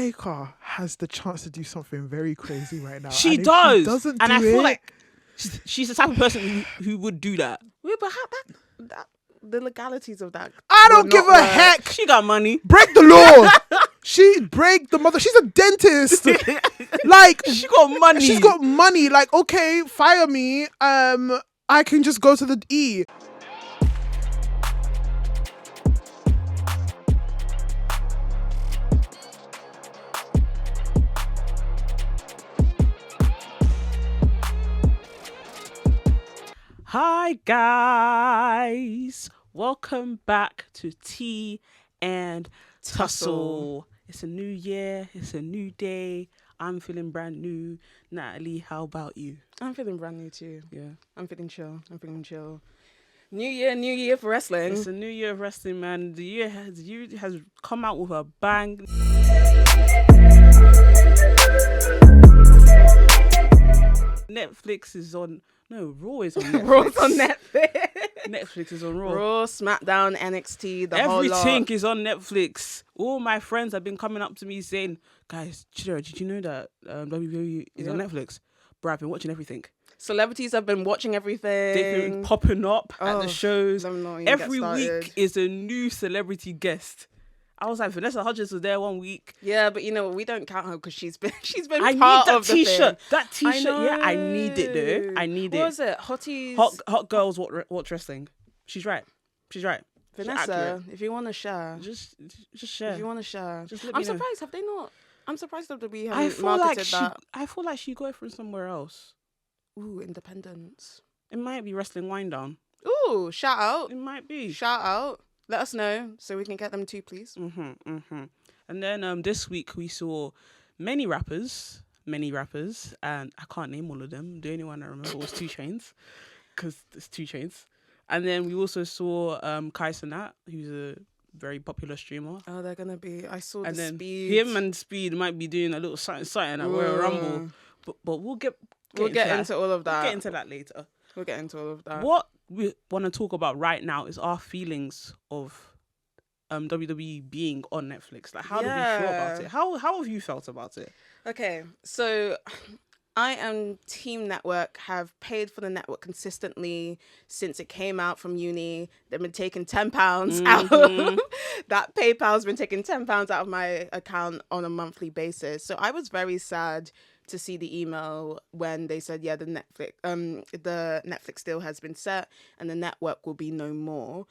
Baker has the chance to do something very crazy right now. She and does. She doesn't and do I feel it, like she's the type of person who would do that. Wait, but how that the legalities of that? I will don't give not a work. heck. She got money. Break the law. She break the mother. She's a dentist. Like, She got money. she's got money. Like, okay, fire me. I can just go to the E. Hi guys, welcome back to Tea and Tussle. It's a new year, it's a new day. I'm feeling brand new. Natalie, how about you? I'm feeling brand new too. Yeah, I'm feeling chill. New year for wrestling. it's a new year of wrestling, man. The year has come out with a bang. Netflix is on. No, Raw is on Netflix. Raw's on Netflix. Netflix is on Raw. Raw, SmackDown, NXT, the whole lot. Everything is on Netflix. All my friends have been coming up to me saying, guys, Chidz, did you know that WWE is on Netflix? Bro, I've been watching everything. Celebrities have been watching everything. They've been popping up at the shows. Every week is a new celebrity guest. I was like, Vanessa Hudgens was there one week. Yeah, but you know what? We don't count her because she's been I part need that of the t-shirt. thing. That t-shirt, yeah, I need it though. I need What it. was it? Hotties. Hot girls watch wrestling. She's right. Vanessa, accurate. if you want to share, Just share. if you want to share, Just let I'm me know. surprised. Have they not? I'm surprised that we I haven't feel marketed like that. I feel like she got it from somewhere else. Ooh, independence. It might be Wrestling Wind Down. Ooh, shout out. It might be. Shout out. Let us know so we can get them too, please. And then this week we saw many rappers, and I can't name all of them. The only one I remember was 2 Chainz, because it's 2 Chainz. And then we also saw Chidz and Nat, who's a very popular streamer. Oh, they're gonna be. I saw And the then Speed. him and Speed might be doing a little something at Royal Rumble. But we'll get into all of that. We'll get into that later. We'll get into all of that. What we want to talk about right now is our feelings of WWE being on Netflix. Like, how do we feel about it? How have you felt about it? Okay, so I am Team Network, have paid for the network consistently since it came out from uni. They've been taking £10 out. That PayPal's been taking £10 out of my account on a monthly basis. So I was very sad to see the email when they said, yeah, the Netflix deal has been set and the network will be no more.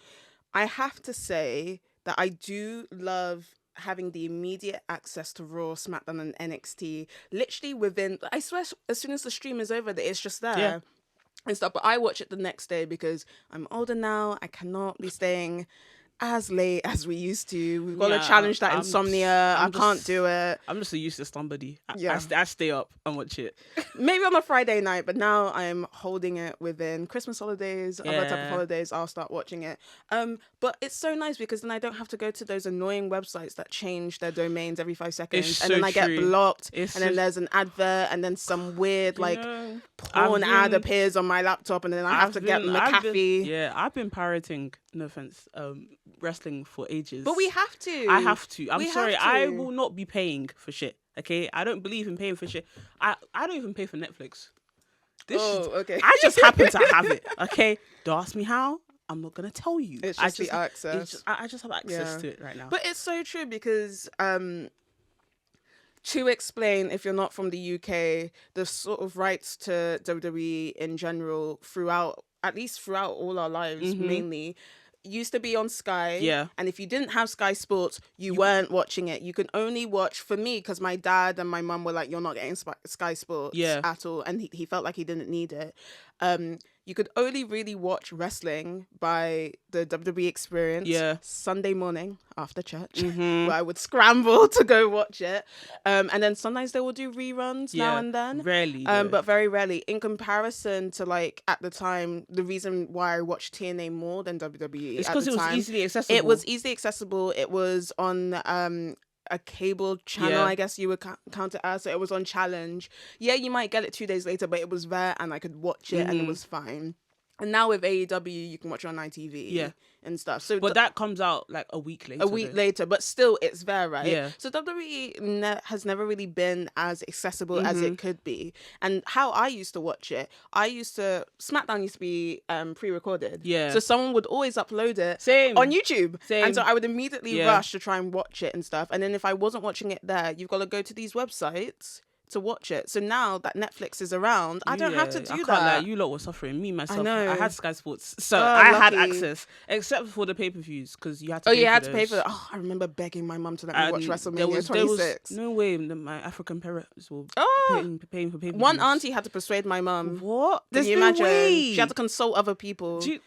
I have to say that I do love having the immediate access to Raw, SmackDown, and NXT. Literally within, I swear, as soon as the stream is over, it's just there and stuff. But I watch it the next day because I'm older now. I cannot be staying as late as we used to. We've got to challenge that insomnia. I can't do it. I'm just a useless somebody. Yeah. I stay up and watch it. Maybe on a Friday night, but now I'm holding it within Christmas holidays, other type of holidays. I'll start watching it. But it's so nice because then I don't have to go to those annoying websites that change their domains every 5 seconds, and then I get blocked, and then there's an advert, and then some weird porn ad appears on my laptop, and then I have to get McAfee. I've been pirating. No offense. Wrestling for ages. But we have to. I have to. I'm sorry. I will not be paying for shit. Okay? I don't believe in paying for shit. I don't even pay for Netflix. Okay. I just happen to have it. Okay? Don't ask me how. I'm not gonna tell you. It's just the access. I just have access to it right now. But it's so true because to explain, if you're not from the UK, the sort of rights to WWE in general throughout all our lives, mainly, used to be on Sky. Yeah. And if you didn't have Sky Sports, you weren't watching it. You could only watch, for me, because my dad and my mum were like, you're not getting Sky Sports at all. And he felt like he didn't need it. You could only really watch wrestling by the WWE Experience Sunday morning after church, where I would scramble to go watch it. And then sometimes they will do reruns now and then. Rarely. But very rarely. In comparison to, like, at the time, the reason why I watched TNA more than WWE it's because it was easily accessible. It was easily accessible. It was on a cable channel, I guess you would count it as. So it was on Challenge. Yeah, you might get it 2 days later, but it was there and I could watch it and it was fine. And now with AEW, you can watch it on ITV and stuff. So But that comes out like a week later. a week later, but still it's there, right? Yeah. So WWE has never really been as accessible as it could be. And how I used to watch it, SmackDown used to be pre-recorded. Yeah. So someone would always upload it Same. on YouTube. Same. And so I would immediately rush to try and watch it and stuff. And then if I wasn't watching it there, you've got to go to these websites to watch it. So now that Netflix is around, I don't have to do I can't that. lie, you lot were suffering. Me, myself, I know. I had Sky Sports. So I had lucky. access. Except for the pay-per-views, because you had to Oh, pay you for had to pay those. for that. Oh, I remember begging my mum to let me And watch there WrestleMania was 26. no way my African parents were paying for pay-per-views. One auntie had to persuade my mum. What? Can you no imagine? way. She had to consult other people Do you-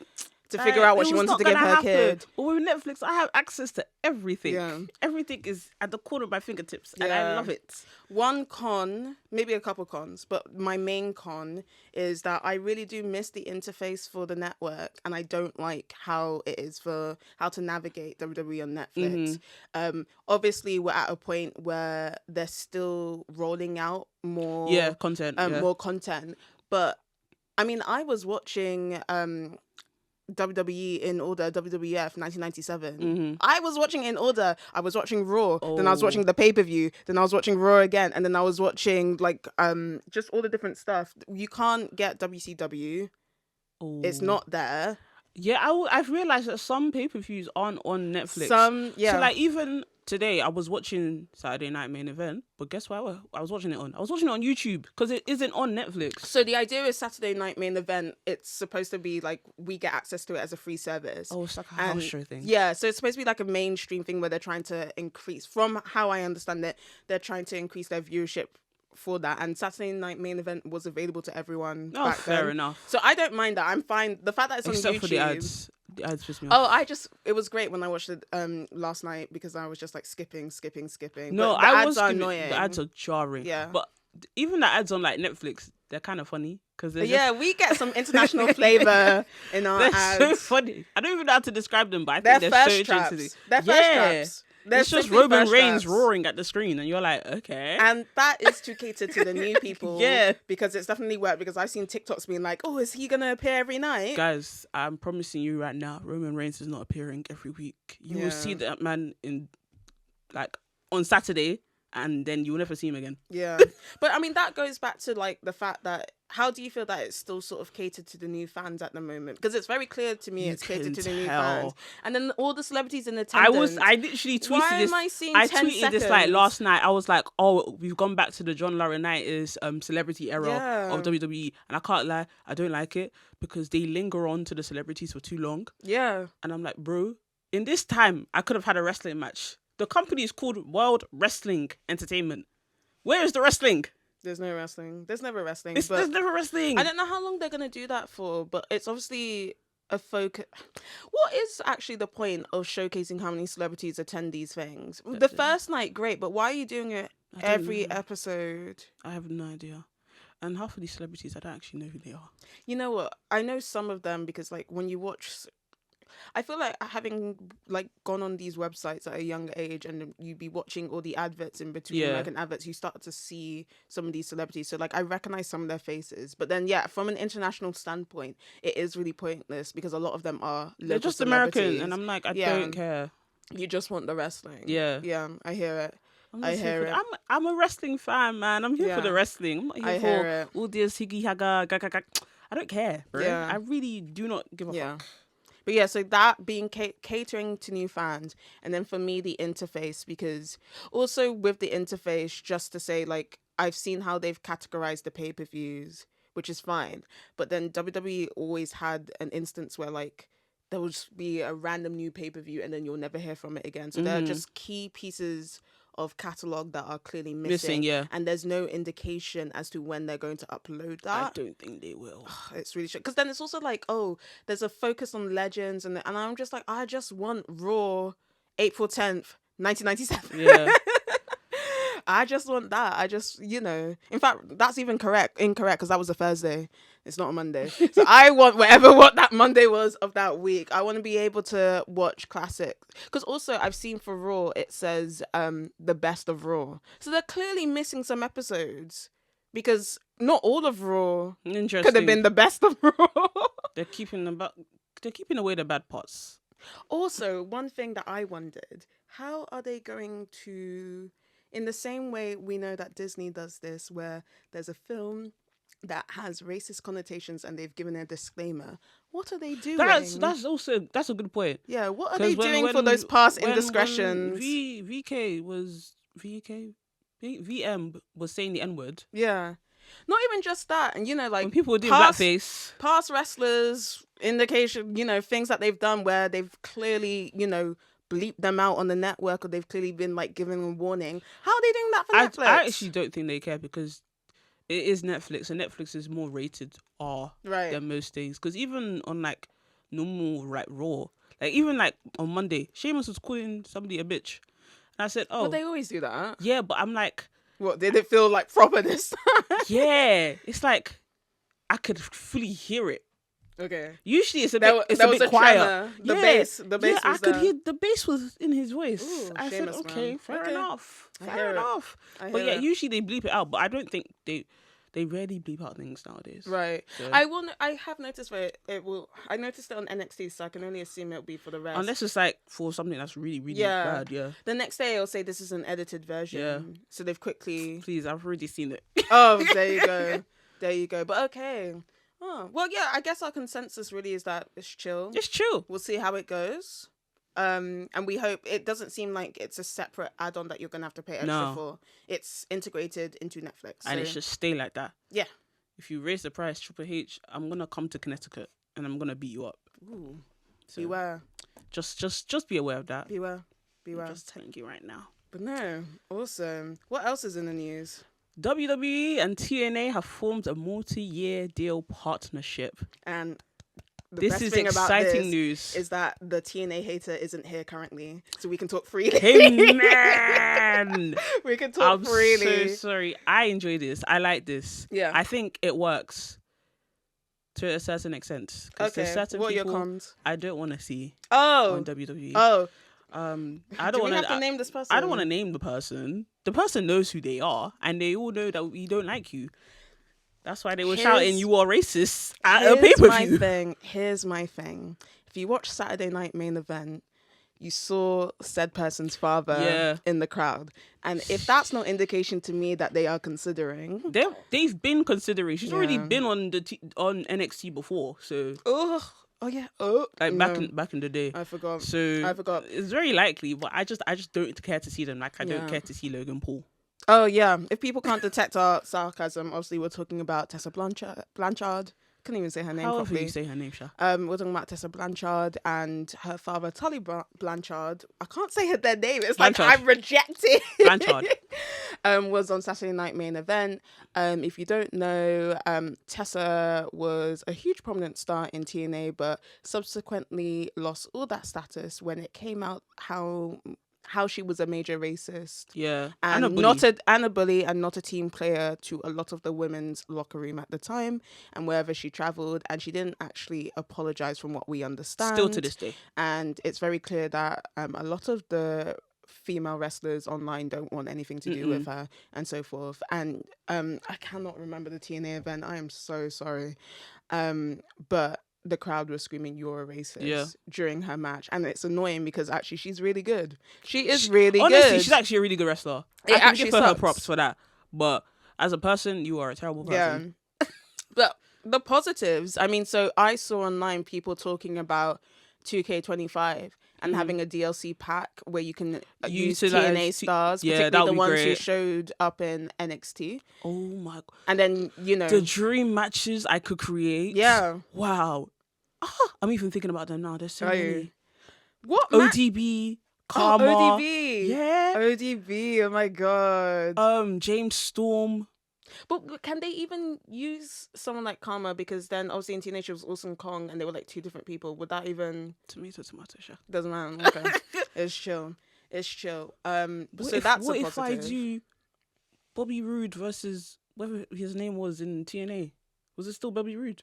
to figure out what it she was wanted not to give gonna her happen. kid. But with Netflix, I have access to everything. Yeah. Everything is at the corner of my fingertips, and I Yeah. love it. One con, maybe a couple cons, but my main con is that I really do miss the interface for the network, and I don't like how it is for how to navigate WWE on Netflix. Obviously, we're at a point where they're still rolling out more Content. more content, but I mean, I was watching WWE in order, WWF 1997. I was watching it in order. I was watching Raw, then I was watching the pay-per-view, then I was watching Raw again, and then I was watching like just all the different stuff. You can't get WCW. It's not there. Yeah, I've realized that some pay-per-views aren't on Netflix. So like even today, I was watching Saturday Night Main Event, but guess what? I was watching it on YouTube because it isn't on Netflix. So the idea is Saturday Night Main Event. It's supposed to be like we get access to it as a free service. Oh, it's like a house show thing. Yeah, so it's supposed to be like a mainstream thing where they're trying to increase. From how I understand it, they're trying to increase their viewership for that. And Saturday Night Main Event was available to everyone. Oh, back fair then. enough. So I don't mind that. I'm fine. The fact that it's Except on YouTube. for the ads. The ads piss me off. Oh, it was great when I watched it last night because I was just like skipping. No, But the I ads was are skipping. annoying. The ads are jarring. Yeah. But even the ads on like Netflix, they're kind of funny because they're Yeah, we get some international flavor in our they're ads. so funny. I don't even know how to describe them, but I They're think they're so first traps. interesting. They're first traps. They're It's just simply Roman first Reigns traps. roaring at the screen, and you're like, okay. And that is to cater to the new people. Yeah. Because it's definitely worked. Because I've seen TikToks being like, oh, is he going to appear every night? Guys, I'm promising you right now, Roman Reigns is not appearing every week. You will see that man in like on Saturday, and then you will never see him again. Yeah. But I mean, that goes back to like the fact that how do you feel that it's still sort of catered to the new fans at the moment? Because it's very clear to me it's catered to the new fans. And then all the celebrities in attendance. I literally tweeted Why this. am I seeing I 10 tweeted this like seconds? last night. I was like, oh, we've gone back to the John Laurinaitis celebrity era Yeah. of WWE. And I can't lie, I don't like it because they linger on to the celebrities for too long. Yeah. And I'm like, bro, in this time, I could have had a wrestling match. The company is called World Wrestling Entertainment. Where is the wrestling? There's no wrestling. There's never wrestling. There's never wrestling. I don't know how long they're going to do that for, but it's obviously a focus. What is actually the point of showcasing how many celebrities attend these things? The first night, great, but why are you doing it every episode? I have no idea. And half of these celebrities, I don't actually know who they are. You know what? I know some of them because, like, when you watch... I feel like having like gone on these websites at a younger age and you be watching all the adverts in between American adverts, you start to see some of these celebrities. So like I recognize some of their faces, but then from an international standpoint, it is really pointless because a lot of them are They're just American, celebrities. and I'm like, I don't care. You just want the wrestling. Yeah, I hear it. I hear it. I'm a wrestling fan, man. I'm here for the wrestling. I'm not here for all this higgy haga gaga. I don't care, bro. Yeah. I really do not give a fuck. But yeah, so that being catering to new fans, and then for me the interface, because also with the interface, just to say like I've seen how they've categorized the pay-per-views, which is fine, but then WWE always had an instance where like there would just be a random new pay-per-view and then you'll never hear from it again. So there are just key pieces of catalog that are clearly missing, and there's no indication as to when they're going to upload that. I don't think they will. It's really because then it's also like, oh, there's a focus on legends, and I'm just like, I just want Raw, April 10th, 1997. Yeah. I just want that. In fact, that's even incorrect because that was a Thursday. It's not a Monday. So I want what that Monday was of that week. I want to be able to watch classics. Because also I've seen for Raw, it says the best of Raw. So they're clearly missing some episodes because not all of Raw. Interesting. Could have been the best of Raw. They're keeping away the bad parts. Also, one thing that I wondered, how are they going to, in the same way we know that Disney does this, where there's a film that has racist connotations and they've given a disclaimer, what are they doing? That's a good point. Yeah, what are they doing for those past indiscretions? VM was saying the N-word. Yeah. Not even just that. And, like... When people were doing blackface. Past wrestlers, indication, things that they've done where they've clearly, bleeped them out on the network, or they've clearly been, like, giving a warning. How are they doing that for Netflix? I actually don't think they care, because it is Netflix, and Netflix is more rated R than most things. Because even on, like, normal, like, Raw, like, even, like, on Monday, Sheamus was calling somebody a bitch. And I said, oh. But they always do that. Yeah, but I'm like... What, did it feel like proper this time? Yeah. It's like, I could fully hear it. Okay. Usually it's a bit quiet. The bass Yeah, I could there. hear the bass was in his voice. Ooh, I Sheamus, said, okay, man. fair Okay. enough. I Fair hear it. enough. But yeah, usually they bleep it out, but I don't think they rarely bleep out things nowadays. Right. So, I have noticed where it will. I noticed it on NXT, so I can only assume it'll be for the rest. unless it's like for something that's really, really bad, yeah. The next day, it'll say this is an edited version. Yeah. So they've quickly. Please, I've already seen it. Oh, there you go. There you go. But okay. Oh well, yeah. I guess our consensus really is that it's chill. It's chill. We'll see how it goes. And we hope it doesn't seem like it's a separate add-on that you're gonna have to pay extra for. It's integrated into Netflix, And it should stay like that. Yeah. If you raise the price, Triple H, I'm gonna come to Connecticut and I'm gonna beat you up. Ooh. So Beware. Just be aware of that. Beware. I'm just telling you right now. But no, awesome. What else is in the news? WWE and TNA have formed a multi-year deal partnership. And This is exciting news. Is that the TNA hater isn't here currently, so we can talk freely. Hey man, we can talk freely. I'm so sorry. I enjoy this. I like this. Yeah. I think it works to a certain extent. Okay. Certain what are your people cons? I don't want to see Oh. on WWE. Oh. I Do don't we want have to name this person? I don't want to name the person. The person knows who they are, and they all know that we don't like you. That's why they were shouting, "You are racist" at a pay-per-view. Here's my thing. If you watch Saturday Night Main Event, you saw said person's father in the crowd, and if that's no indication to me that they are considering, they've been considering. She's already been on on NXT before, so. Oh yeah. Oh, like back in the day. I forgot. So I forgot. It's very likely, but I just don't care to see them. Like I don't care to see Logan Paul. Oh yeah. If people can't detect our sarcasm, obviously we're talking about Tessa Blanchard. Couldn't even say her name properly. How do you say her name, Sha? We're talking about Tessa Blanchard and her father, Tully Blanchard. I can't say their name. It's Blanchard. Like I'm rejected. Blanchard. Was on Saturday Night Main Event. If you don't know, Tessa was a huge prominent star in TNA, but subsequently lost all that status when it came out how she was a major racist. Yeah. And a bully and not a team player to a lot of the women's locker room at the time and wherever she traveled. And she didn't actually apologize from what we understand. Still to this day. And it's very clear that a lot of the female wrestlers online don't want anything to do with her and so forth. And I cannot remember the TNA event. I am so sorry. But the crowd was screaming, "You're a racist," during her match. And it's annoying because actually she's really good. She is really good. Honestly, she's actually a really good wrestler. I can actually give her props for that. But as a person, you are a terrible person. Yeah. But the positives, I mean, so I saw online people talking about 2K25 and having a DLC pack where you can use TNA stars, particularly the ones who showed up in NXT. Oh my God. And then, the dream matches I could create. Yeah. Wow. I'm even thinking about them now. There's so many. What? ODB, Karma. Oh, ODB. Yeah. ODB. Oh my God. James Storm. But can they even use someone like Karma? Because then obviously in TNA she was Awesome Kong and they were like two different people. Would that even... Tomato, sure. Doesn't matter. Okay. It's chill. So that's a positive. What if I do Bobby Roode versus whatever his name was in TNA? Was it still Bobby Roode?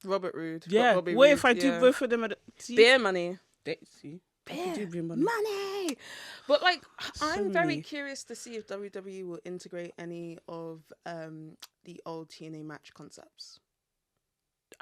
Robert Roode. Yeah. Bobby What Roode, if I do both of them at Beer Money? See? beer, bring money. But like, I'm very many. curious to see if WWE will integrate any of the old TNA match concepts.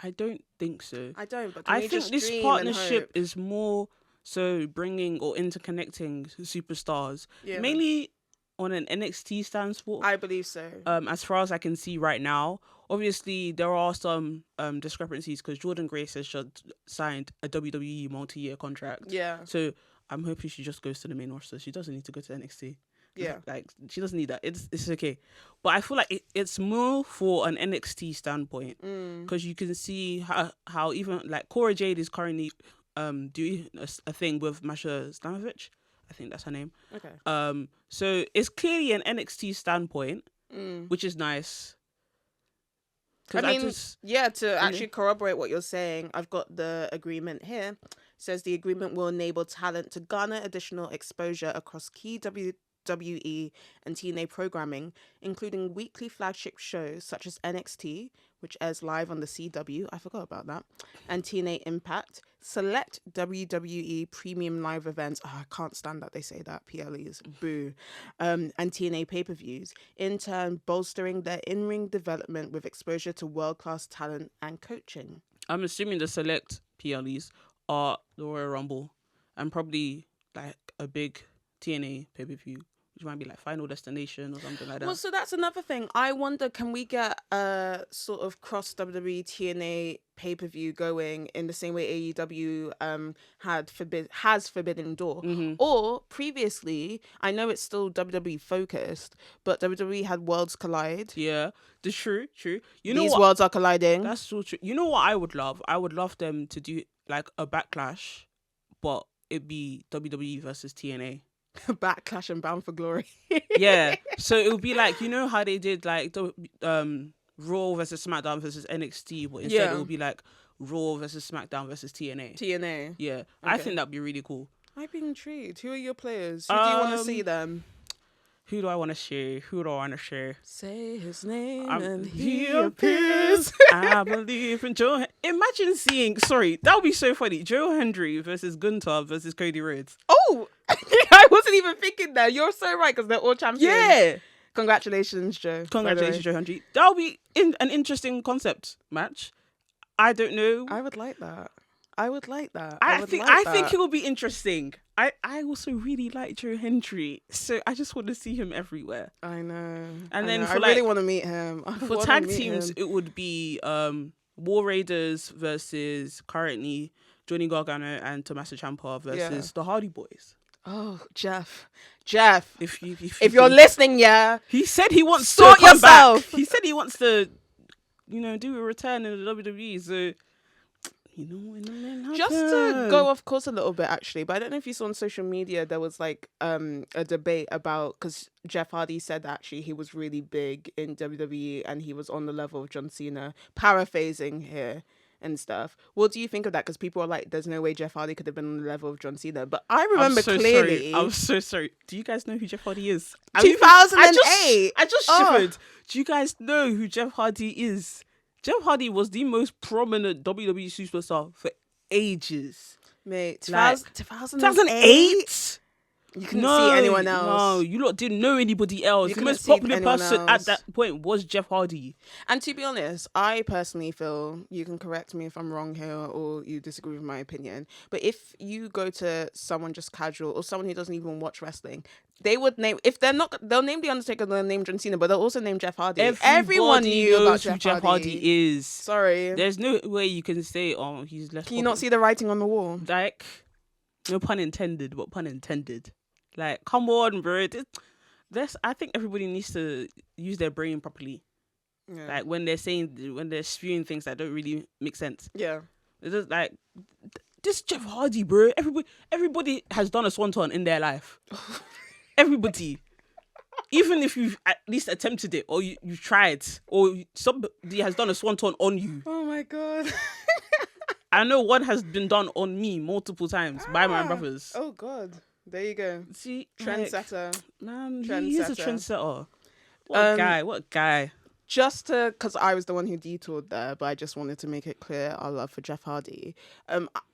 I don't think so. I don't, but can I we think just this dream partnership and hope? is more so bringing or interconnecting superstars, Yeah, mainly on an NXT stands for. I believe so. As far as I can see right now, obviously there are some discrepancies because Jordan Grace has just signed a WWE multi-year contract. Yeah, So I'm hoping she just goes to the main roster. She doesn't need to go to NXT. yeah. Like she doesn't need that. It's okay. But I feel like it's more for an NXT standpoint because you can see how even like Cora Jade is currently doing a thing with Masha Slamovich. I think that's her name. Okay. So it's clearly an NXT standpoint, which is nice. I mean, to actually corroborate what you're saying, I've got the agreement here. It says the agreement will enable talent to garner additional exposure across key WWE and TNA programming, including weekly flagship shows such as NXT, which airs live on the CW, I forgot about that, and TNA Impact, select WWE premium live events, I can't stand that they say that, PLEs, boo, and TNA pay-per-views, in turn bolstering their in-ring development with exposure to world-class talent and coaching. I'm assuming the select PLEs are the Royal Rumble and probably like a big TNA pay-per-view, which might be like Final Destination or something like that. Well, so that's another thing. I wonder, can we get a sort of cross WWE TNA pay-per-view going in the same way AEW has Forbidden Door? Or previously, I know it's still WWE focused, but WWE had Worlds Collide. Yeah, the true. These worlds are colliding. That's so true. You know what I would love? I would love them to do like a backlash, but it'd be WWE versus TNA. Backlash and Bound for Glory. Yeah, so it would be like, you know how they did like the Raw versus SmackDown versus NXT, but instead it would be like Raw versus SmackDown versus TNA. TNA. Yeah, okay. I think that'd be really cool. I'd be intrigued. Who are your players? Who do you want to see them? Who do I want to share? Say his name and he appears. appears. I believe in Joe. Imagine seeing, that would be so funny. Joe Hendry versus Gunther versus Cody Rhodes. Oh, I wasn't even thinking that. You're so right because they're all champions. Yeah. Congratulations, Joe. Congratulations, Joe Hendry. That would be an interesting concept match. I don't know. I would like that. I think it will be interesting. I also really like Joe Hendry, so I just want to see him everywhere. I know. And then I really want to meet him. For tag teams, it would be War Raiders versus currently Johnny Gargano and Tommaso Ciampa versus the Hardy Boys. Oh, Jeff. If you're listening, he said he wants sort to come yourself. back. He said he wants to, do a return in the WWE. So. Just to go off course a little bit, actually, but I don't know if you saw on social media, there was like a debate about, because Jeff Hardy said that actually he was really big in WWE and he was on the level of John Cena, paraphrasing here and stuff. What do you think of that? Because people are like, there's no way Jeff Hardy could have been on the level of John Cena. But I remember clearly. I'm so sorry. Do you guys know who Jeff Hardy is? 2008. I just shivered. Do you guys know who Jeff Hardy is? Jeff Hardy was the most prominent WWE superstar for ages. Mate, 2008? You couldn't see anyone else. No, you lot didn't know anybody else. The most popular person at that point was Jeff Hardy. And to be honest, I personally feel, you can correct me if I'm wrong here or you disagree with my opinion, but if you go to someone just casual or someone who doesn't even watch wrestling, they would name, if they're not, they'll name The Undertaker, they'll name John Cena, but they'll also name Jeff Hardy. Everyone knew about who Jeff Hardy is. Sorry. There's no way you can say, oh, he's less Can you not see the writing on the wall? Like, no pun intended, but pun intended. Like, come on, bro. I think everybody needs to use their brain properly. Yeah. Like, when they're spewing things that don't really make sense. Yeah. It's just like, this Jeff Hardy, bro. Everybody has done a swanton in their life. Everybody. Even if you've at least attempted it, or you've tried, or somebody has done a swanton on you. Oh my God. I know one has been done on me multiple times by my brothers. Oh God. There you go. See, trendsetter. Man, he is a trendsetter. What a guy. just because I was the one who detoured there, but I just wanted to make it clear our love for Jeff Hardy.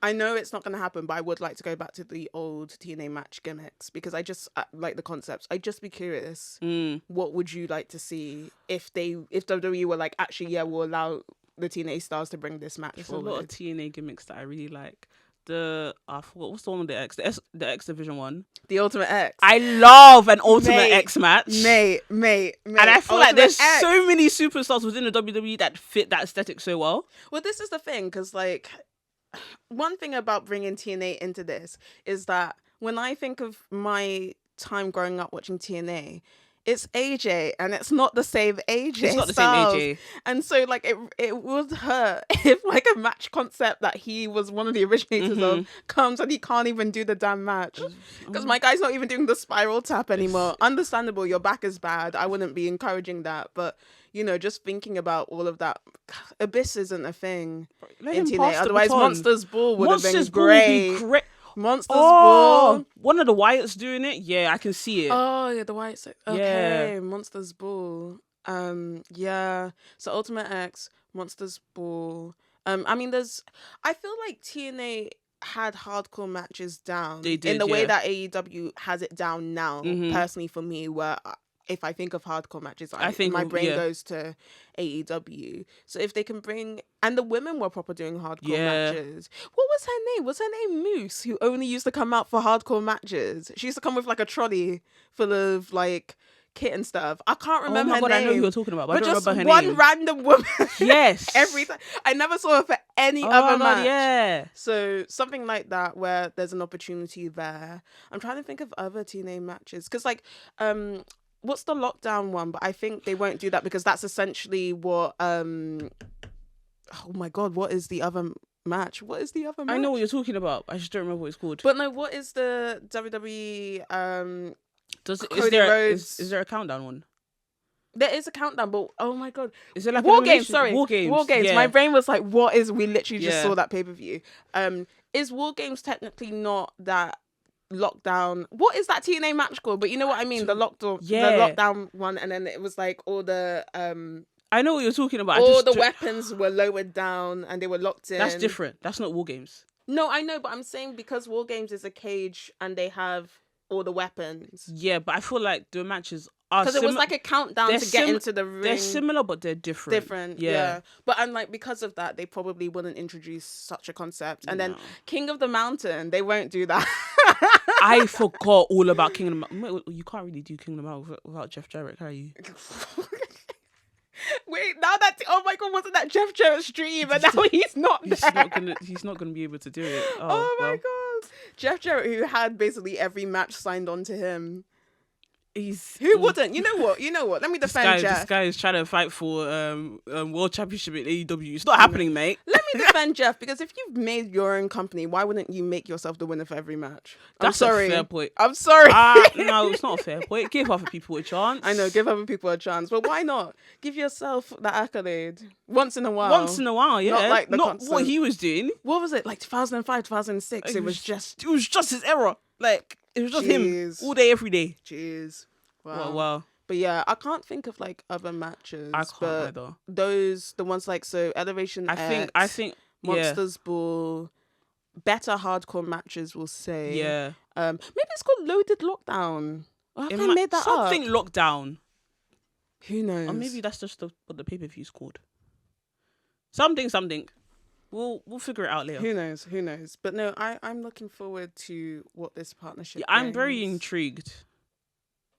I know it's not going to happen, but I would like to go back to the old TNA match gimmicks because I just like the concepts. I'd just be curious. What would you like to see if WWE were like, actually, yeah, we'll allow the TNA stars to bring this match There's forward. a lot of TNA gimmicks that I really like. I forgot what's the one with the X Division one. The Ultimate X. I love an Ultimate X match, mate. And I feel like Ultimate there's X. so many superstars within the WWE that fit that aesthetic so well. Well, this is the thing, because like one thing about bringing TNA into this is that when I think of my time growing up watching TNA, it's AJ, and it's not the same AJ. It's not the Styles. same AJ. And so, like, it would hurt if, like, a match concept that he was one of the originators of comes and he can't even do the damn match. Because my guy's not even doing the spiral tap anymore. Understandable, your back is bad. I wouldn't be encouraging that. But, you know, just thinking about all of that, Abyss isn't a thing in TNA. Otherwise, Monsters Ball would have been great. Monsters Ball. One of the Wyatts doing it. Yeah, I can see it. Oh, yeah, the Wyatts. Okay, Yeah. Monsters Ball. Yeah. So Ultimate X, Monsters Ball. I mean, I feel like TNA had hardcore matches down. They did, in the way yeah. that AEW has it down now. Personally, for me, where if I think of hardcore matches, I think my brain goes to AEW. So if they can bring, and the women were proper doing hardcore matches. What was her name? Was her name Moose, who only used to come out for hardcore matches? She used to come with like a trolley full of like kit and stuff. I can't remember her name. I know who you're talking about, but I don't just remember her one name. random woman. Yes. Every time. I never saw her for any other match. Yeah. So something like that where there's an opportunity there. I'm trying to think of other TNA matches. Because like, what's the Lockdown one? But I think they won't do that because that's essentially what, oh my God, what is the other match? What is the other match? I know what you're talking about. I just don't remember what it's called. But no, what is the WWE, is there a countdown one? There is a countdown, but oh my God. Is it like War Games? Sorry. War Games. War Games. Yeah. My brain was like, what is, we literally just Yeah. saw that pay-per-view. Is War Games technically not that Lockdown? What is that TNA match called? But you know what I mean? The Lockdown one, and then it was like all the I know what you're talking about. all the weapons were lowered down and they were locked in. That's different. That's not War Games. No, I know, but I'm saying because War Games is a cage and they have all the weapons. Yeah, but I feel like the matches are because it was like a countdown to get into the ring. They're similar, but they're different. Yeah. But I'm like, because of that, they probably wouldn't introduce such a concept. And then King of the Mountain, they won't do that. I forgot all about King of the Mountain. You can't really do King of the Mountain without Jeff Jarrett, can you? Wait, now that oh my God, wasn't that Jeff Jarrett's dream? And now he's not there. He's not gonna be able to do it. Oh my God, Jeff Jarrett, who had basically every match signed on to him. Who wouldn't? You know what? Let me defend Jeff. This guy is trying to fight for world championship in AEW. It's not happening, mate. Let me defend Jeff, because if you've made your own company, why wouldn't you make yourself the winner for every match? That's a fair point. I'm sorry. No, it's not a fair point. Give other people a chance. I know, give other people a chance, but why not? Give yourself that accolade once in a while. Yeah. Not like not what he was doing. What was it, like 2005, 2006? It was just his era. Like, it was just him all day, every day. Jeez. Wow. But yeah, I can't think of like other matches. I can't either. The ones like, so Elevation X, I think Monsters Ball, better hardcore matches, we'll say. Yeah. Maybe it's called Loaded Lockdown. Or have I made that something up? Lockdown. Who knows? Or maybe that's just what the pay-per-view's called. Something. We'll figure it out later. Who knows? But no, I'm looking forward to what this partnership I'm very brings. intrigued.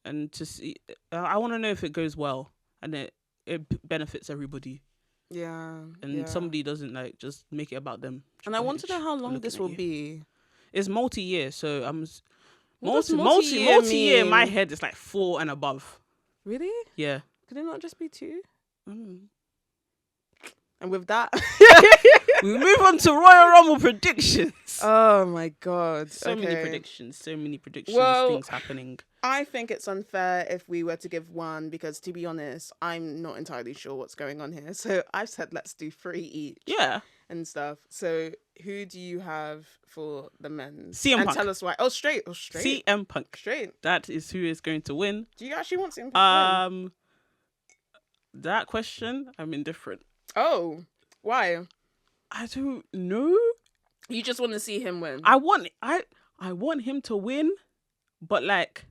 And to see, I want to know if it goes well and it benefits everybody. Yeah. And somebody doesn't like just make it about them. And I want to know how long this will be. It's multi-year, so I'm multi-year in my head. It's like 4 and above. Really? Yeah. Could it not just be 2? And with that, we move on to Royal Rumble predictions. Oh my God. So many predictions. Well, things happening. I think it's unfair if we were to give one, because to be honest, I'm not entirely sure what's going on here. So I've said let's do 3 each. Yeah. And stuff. So who do you have for the men's? CM and Punk. Tell us why. Oh, straight. CM Punk. Straight. That is who is going to win. Do you actually want CM Punk to win? that question, I'm indifferent. Oh, why? I don't know. You just want to see him win. I want him to win, but like,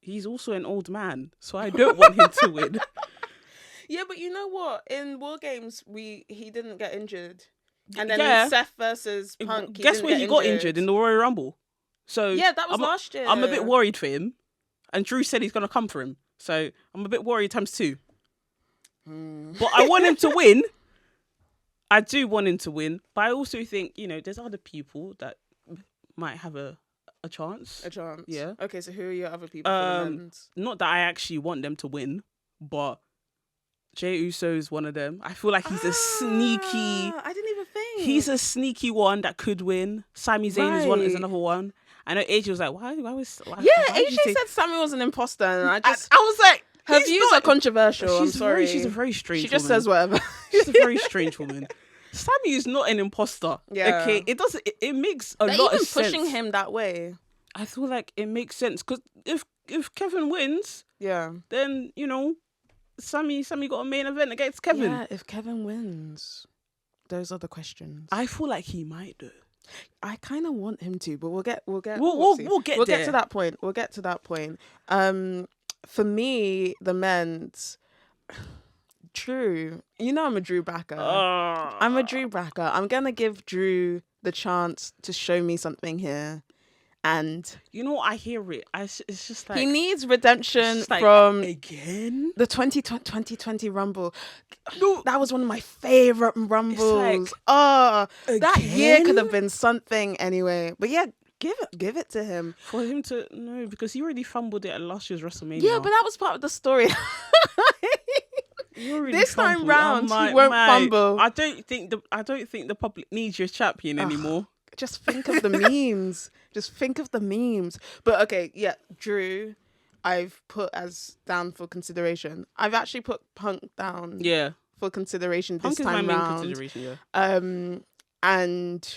he's also an old man, so I don't want him to win. Yeah, but you know what? In War Games, he didn't get injured, and then Yeah. in Seth versus Punk, Guess where he got injured? In the Royal Rumble. So Yeah, that was I'm last year. I'm a bit worried for him, and Drew said he's gonna come for him, so I'm a bit worried times 2. But I want him to win. I do want him to win, but I also think, you know, there's other people that might have a chance. A chance. Yeah. Okay, so who are your other people? For the men's? Not that I actually want them to win, but Jey Uso is one of them. I feel like he's a sneaky. I didn't even think. He's a sneaky one that could win. Sami Zayn is another one. I know AJ was like, why Yeah, did AJ you say- said Sammy was an imposter, and I was like, her he's views not- are controversial. I'm sorry. She's a very strange She just woman. says whatever. She's a very strange woman. Sammy is not an imposter. Yeah. Okay, it doesn't. It makes a They're lot even of sense. pushing him that way. I feel like it makes sense because if Kevin wins, Yeah. then you know, Sammy got a main event against Kevin. Yeah, if Kevin wins, those are the questions. I feel like he might do. I kind of want him to, but we'll get We'll get get there. to that point. We'll get to that point. For me, the men's Drew. You know I'm a Drew backer. I'm a Drew backer. I'm gonna give Drew the chance to show me something here, and You know, I hear it. It's just like he needs redemption it's like, from again. the 2020 Rumble. No, that was one of my favorite Rumbles. That year could have again? been something anyway. But yeah, give it to him. For him to no, because he already fumbled it at last year's WrestleMania. Yeah, but that was part of the story. He already this time fumbled. round, I'm he won't mate, fumble. I don't think the public needs your champion anymore. Just think of the memes. Just think of the memes. But okay, yeah, Drew, I've put as down for consideration. I've actually put Punk down Yeah, for consideration Punk this is my time main round. consideration. Yeah. And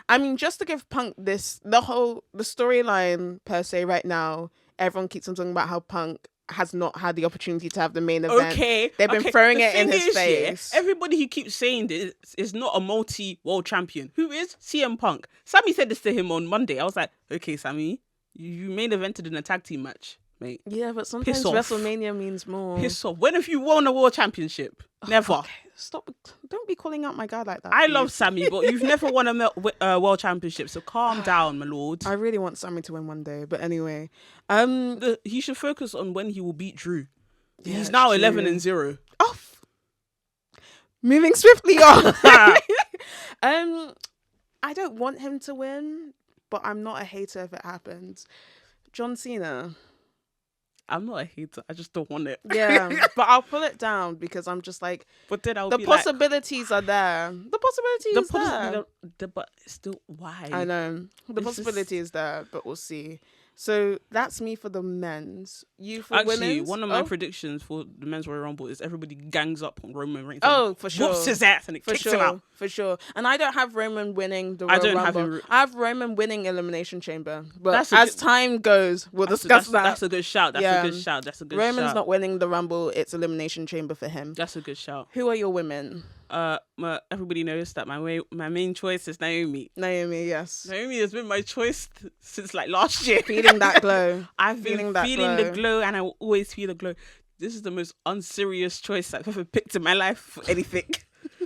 I mean, just to give Punk the storyline per se right now, everyone keeps on talking about how Punk has not had the opportunity to have the main event. Okay, They've been throwing The it in thing his is, yeah, face. everybody who keeps saying this is not a multi-world champion. Who is CM Punk? Sammy said this to him on Monday. I was like, okay, Sammy, you main evented in a tag team match, mate. Yeah, but sometimes off. WrestleMania means more. Piss off. When have you won a world championship? Never. Okay, stop. Don't be calling out my guy like that. I please. love Sammy, but you've never won a world championship, so calm down, my lord. I really want Sammy to win one day, but anyway. He should focus on when he will beat Drew. Yeah, He's now true. 11-0. Off. Moving swiftly on. I don't want him to win, but I'm not a hater if it happens. John Cena. I'm not a hater. I just don't want it. Yeah, but I'll pull it down because I'm just like, But then I'll the be possibilities are there. The possibility like, is there. but still, why? I know. The It's just- possibility is there, but we'll see. So that's me for the men's. You for Actually, women's? one of my predictions for the men's Royal Rumble is everybody gangs up on Roman Reigns. Oh, and for sure. whoops his ass and it For kicks him out. sure, for sure. And I don't have Roman winning the I Royal don't have Rumble. him- I have Roman winning Elimination Chamber. But That's a as good- time goes, we'll discuss that. That's a good shout. That's Yeah. a good shout. That's a good Roman's shout. not winning the Rumble. It's Elimination Chamber for him. That's a good shout. Who are your women? Everybody knows that my main choice is Naomi. Naomi, yes. Naomi has been my choice since like last year. Feeling that glow. I've been Feeling that feeling glow. the glow, and I will always feel the glow. This is the most unserious choice I've ever picked in my life for anything,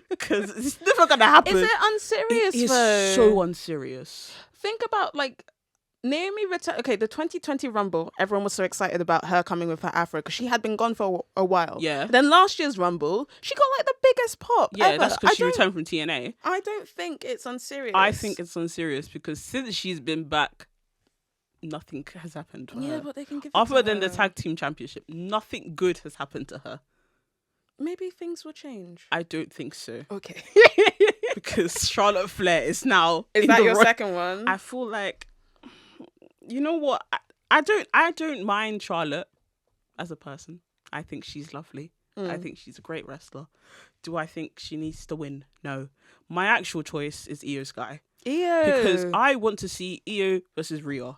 because it's never gonna happen. Is it unserious It is though? so unserious. Think about like Naomi return. Okay, the 2020 Rumble. Everyone was so excited about her coming with her afro because she had been gone for a while. Yeah. Then last year's Rumble, she got like the biggest pop. Yeah, ever. that's because she returned from TNA. I don't think it's unserious. I think it's unserious because since she's been back, nothing has happened to Yeah, her. but they can give it Other to than the her. tag team championship, nothing good has happened to her. Maybe things will change. I don't think so. Okay. Because Charlotte Flair is now Is in that the your Ro- second one? I feel like, you know what? I don't mind Charlotte as a person. I think she's lovely. I think she's a great wrestler. Do I think she needs to win? No. My actual choice is Io Sky. Io. Because I want to see Io versus Rhea.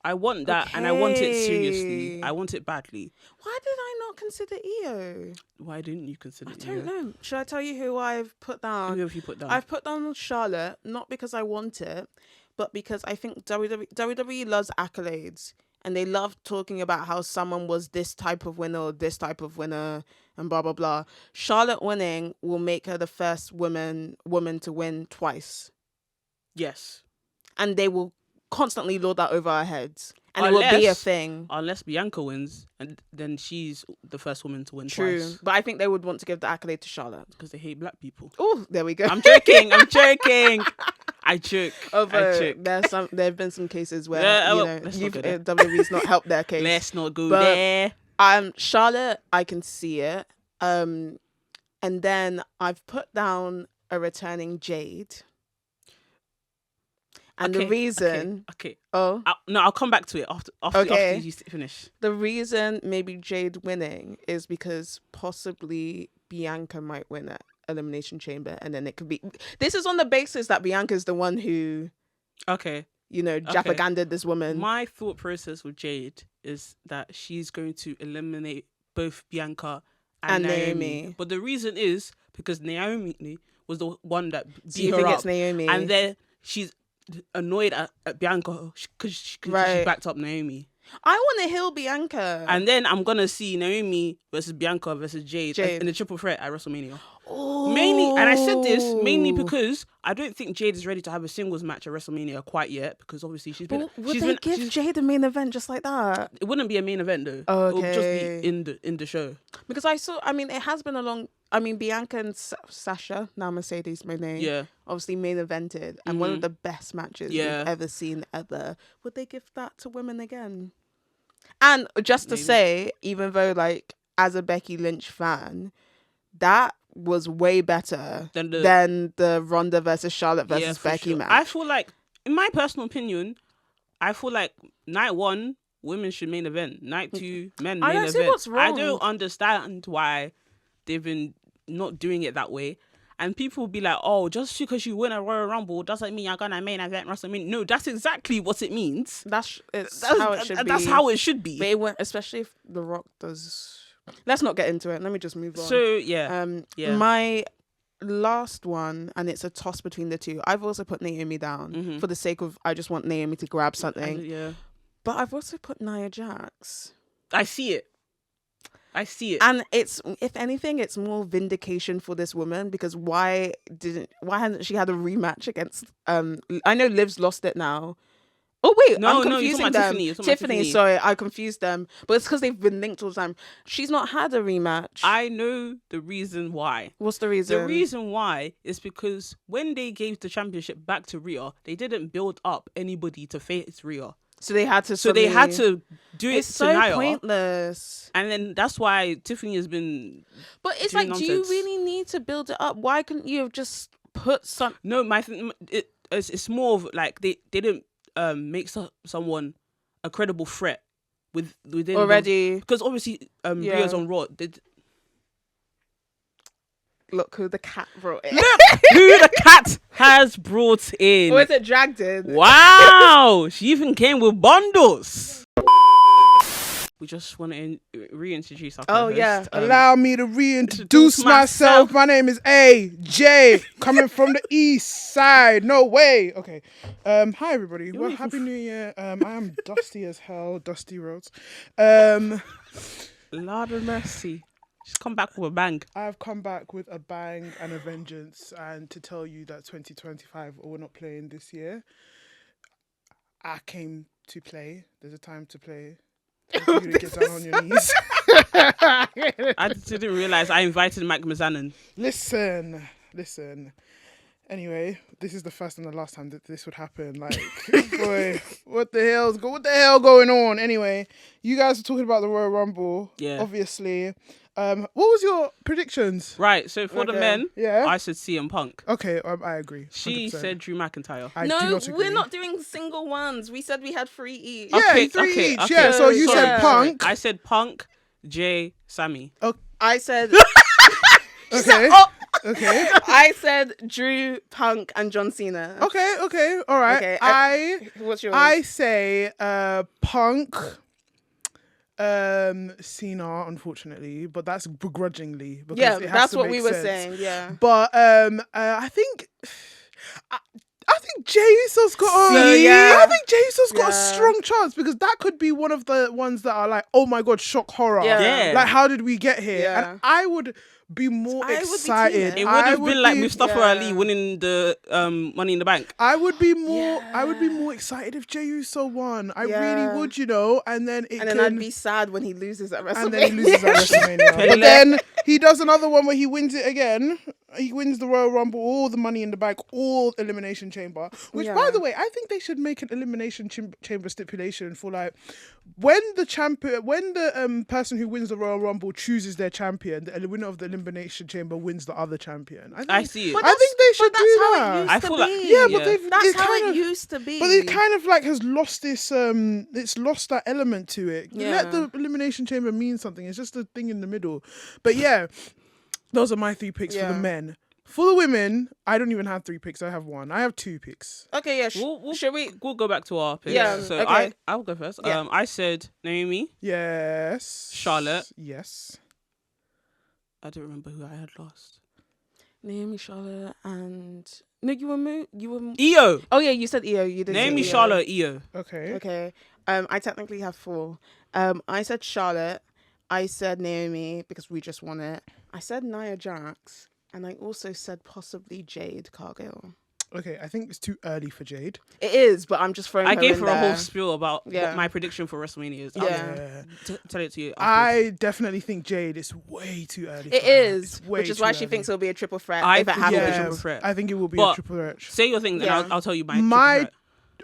I want that, and I want it seriously. Okay. I want it badly. Why did I not consider Io? Why didn't you consider? I don't know. Should I tell you who I've put down? Who have you put down? I've put down Charlotte, not because I want it, but because I think WWE loves accolades. And they love talking about how someone was this type of winner or this type of winner and blah, blah, blah. Charlotte winning will make her the first woman to win twice. Yes. And they will constantly lord that over our heads. And it will be a thing. Unless Bianca wins, and then she's the first woman to win True. twice. But I think they would want to give the accolade to Charlotte. Because they hate black people. Oh, there we go. I'm joking. I joke. Although there have been some cases where WWE's not helped their case. Let's not go there. Charlotte, I can see it. And then I've put down a returning Jade. And the reason... Okay. Oh. I'll come back to it after you finish. The reason maybe Jade winning is because possibly Bianca might win at Elimination Chamber, and then it could be... This is on the basis that Bianca's the one who... Okay. Japaganded this woman. My thought process with Jade is that she's going to eliminate both Bianca and Naomi. But the reason is because Naomi was the one that beat her up. It's Naomi? And then she's annoyed at Bianca because she backed up Naomi. I want to heal Bianca. And then I'm going to see Naomi versus Bianca versus Jade. In the triple threat at WrestleMania. Oh. And I said this mainly because I don't think Jade is ready to have a singles match at WrestleMania quite yet, because obviously Would they give Jade a main event just like that? It wouldn't be a main event though. Oh, okay. It would just be in the show. Because it has been a long... Bianca and Sasha, now Mercedes Moné, yeah, obviously main evented, and one of the best matches we've ever seen ever. Would they give that to women again? And just to say, even though as a Becky Lynch fan, that was way better than the Ronda versus Charlotte versus Becky match. I feel like, in my personal opinion, night 1 women should main event, night 2 men main event. I don't see what's wrong. I don't understand why they've been not doing it that way. And people will be like, oh, just because you win a Royal Rumble doesn't mean you're gonna main event WrestleMania. No, that's exactly what it means. That's how it should be. That's how it should be. But it won't, especially if The Rock does... Let's not get into it. Let me just move on. So, my last one, and it's a toss between the two. I've also put Naomi down for the sake of I just want Naomi to grab something. But I've also put Nia Jax. I see it. And it's, if anything, it's more vindication for this woman, because why hasn't she had a rematch against I know Liv's lost it now. Oh wait, I'm confusing them. Tiffany, sorry, I confused them. But it's because they've been linked all the time. She's not had a rematch. I know the reason why. What's the reason? The reason why is because when they gave the championship back to Rhea, they didn't build up anybody to face Rhea. So they had to. Do it. It's so Nia. Pointless. And then that's why Tiffany has been. But it's like, nonsense. Do you really need to build it up? Why couldn't you have just put some? No, it's more of like they didn't make someone a credible threat within already, because obviously Rhea's on Raw. Look who the cat brought in. Look who the cat has brought in. Or is it dragged in? Wow. She even came with bundles. We just want to reintroduce our co-host. Yeah. Allow me to reintroduce myself. My name is AJ, coming from the east side. No way. Okay. Hi, everybody. Well, Happy New Year. I am dusty as hell. Dusty Rhodes. Lord of mercy. She's come back with a bang. I've come back with a bang and a vengeance, and to tell you that 2025 we're not playing this year. I came to play. There's a time to play. You to get down on your knees. I didn't realize I invited Mike Mazanin. Listen. Anyway, this is the first and the last time that this would happen. Like, boy, what the hell going on? Anyway, you guys are talking about the Royal Rumble. Yeah. Obviously. What was your predictions? Right, so for the men, I said CM Punk. Okay, I agree. 100%. She said Drew McIntyre. We're not doing single ones. We said we had 3 each. Yeah, 3 each. Yeah, so you said Punk. I said Punk, Jay, Sammy. Okay. I said... Okay. Okay. I said Drew, Punk, and John Cena. Okay. All right. Okay. What's yours? I say Punk, Cena, unfortunately, but that's begrudgingly because yeah, it has that's to what make we were sense. saying. Yeah. But I think. I think Jey Uso's got So, yeah. I think Jey Uso's got a Yeah. strong chance because that could be one of the ones that are like, oh my god, shock horror. Yeah. Like, how did we get here? Yeah. And I would be more I would be excited. Tina. It would have been like Mustafa yeah. Ali winning the Money in the Bank. I would be more excited if Jey Uso won. I really would, you know. And then I'd be sad when he loses at WrestleMania. And then he loses at WrestleMania. But then he does another one where he wins it again. He wins the Royal Rumble, all the Money in the Bank, all Elimination Chamber. Which, by the way, I think they should make an Elimination Chamber stipulation for like when the person who wins the Royal Rumble chooses their champion, the winner of the Elimination Chamber wins the other champion. I see it. But I think they should that's do how that. it used I to feel be. like- but That's how kind it of, used to be. but it kind of like has lost this it's lost that element to it. Yeah. Let the Elimination Chamber mean something. It's just a thing in the middle. But yeah, those are my 3 picks for the men. For the women, I don't even have 3 picks. I have 1. I have 2 picks. Okay, yeah. We'll go back to our picks. Yeah, So okay. I'll go first. Yeah. I said Naomi. Yes. Charlotte. Yes. I don't remember who I had last. Naomi, Charlotte, and no, you were Io. Oh yeah, you said Io. You did. Naomi, say Io. Charlotte, Io. Okay. Okay. I technically have 4. I said Charlotte. I said Naomi because we just won it. I said Nia Jax, and I also said possibly Jade Cargill. Okay, I think it's too early for Jade. It is, but I'm just throwing. I her gave in her there. a whole spiel about Yeah. what my prediction for WrestleMania is. Yeah. I'll tell it to you. Afterwards. I definitely think Jade is way too early. It for her. is, It's way which is too why she early. thinks it'll be a triple threat I if it think it will be a happens. triple threat. I think it will be But a triple threat. Say your thing, then Yeah. I'll tell you my My- triple threat.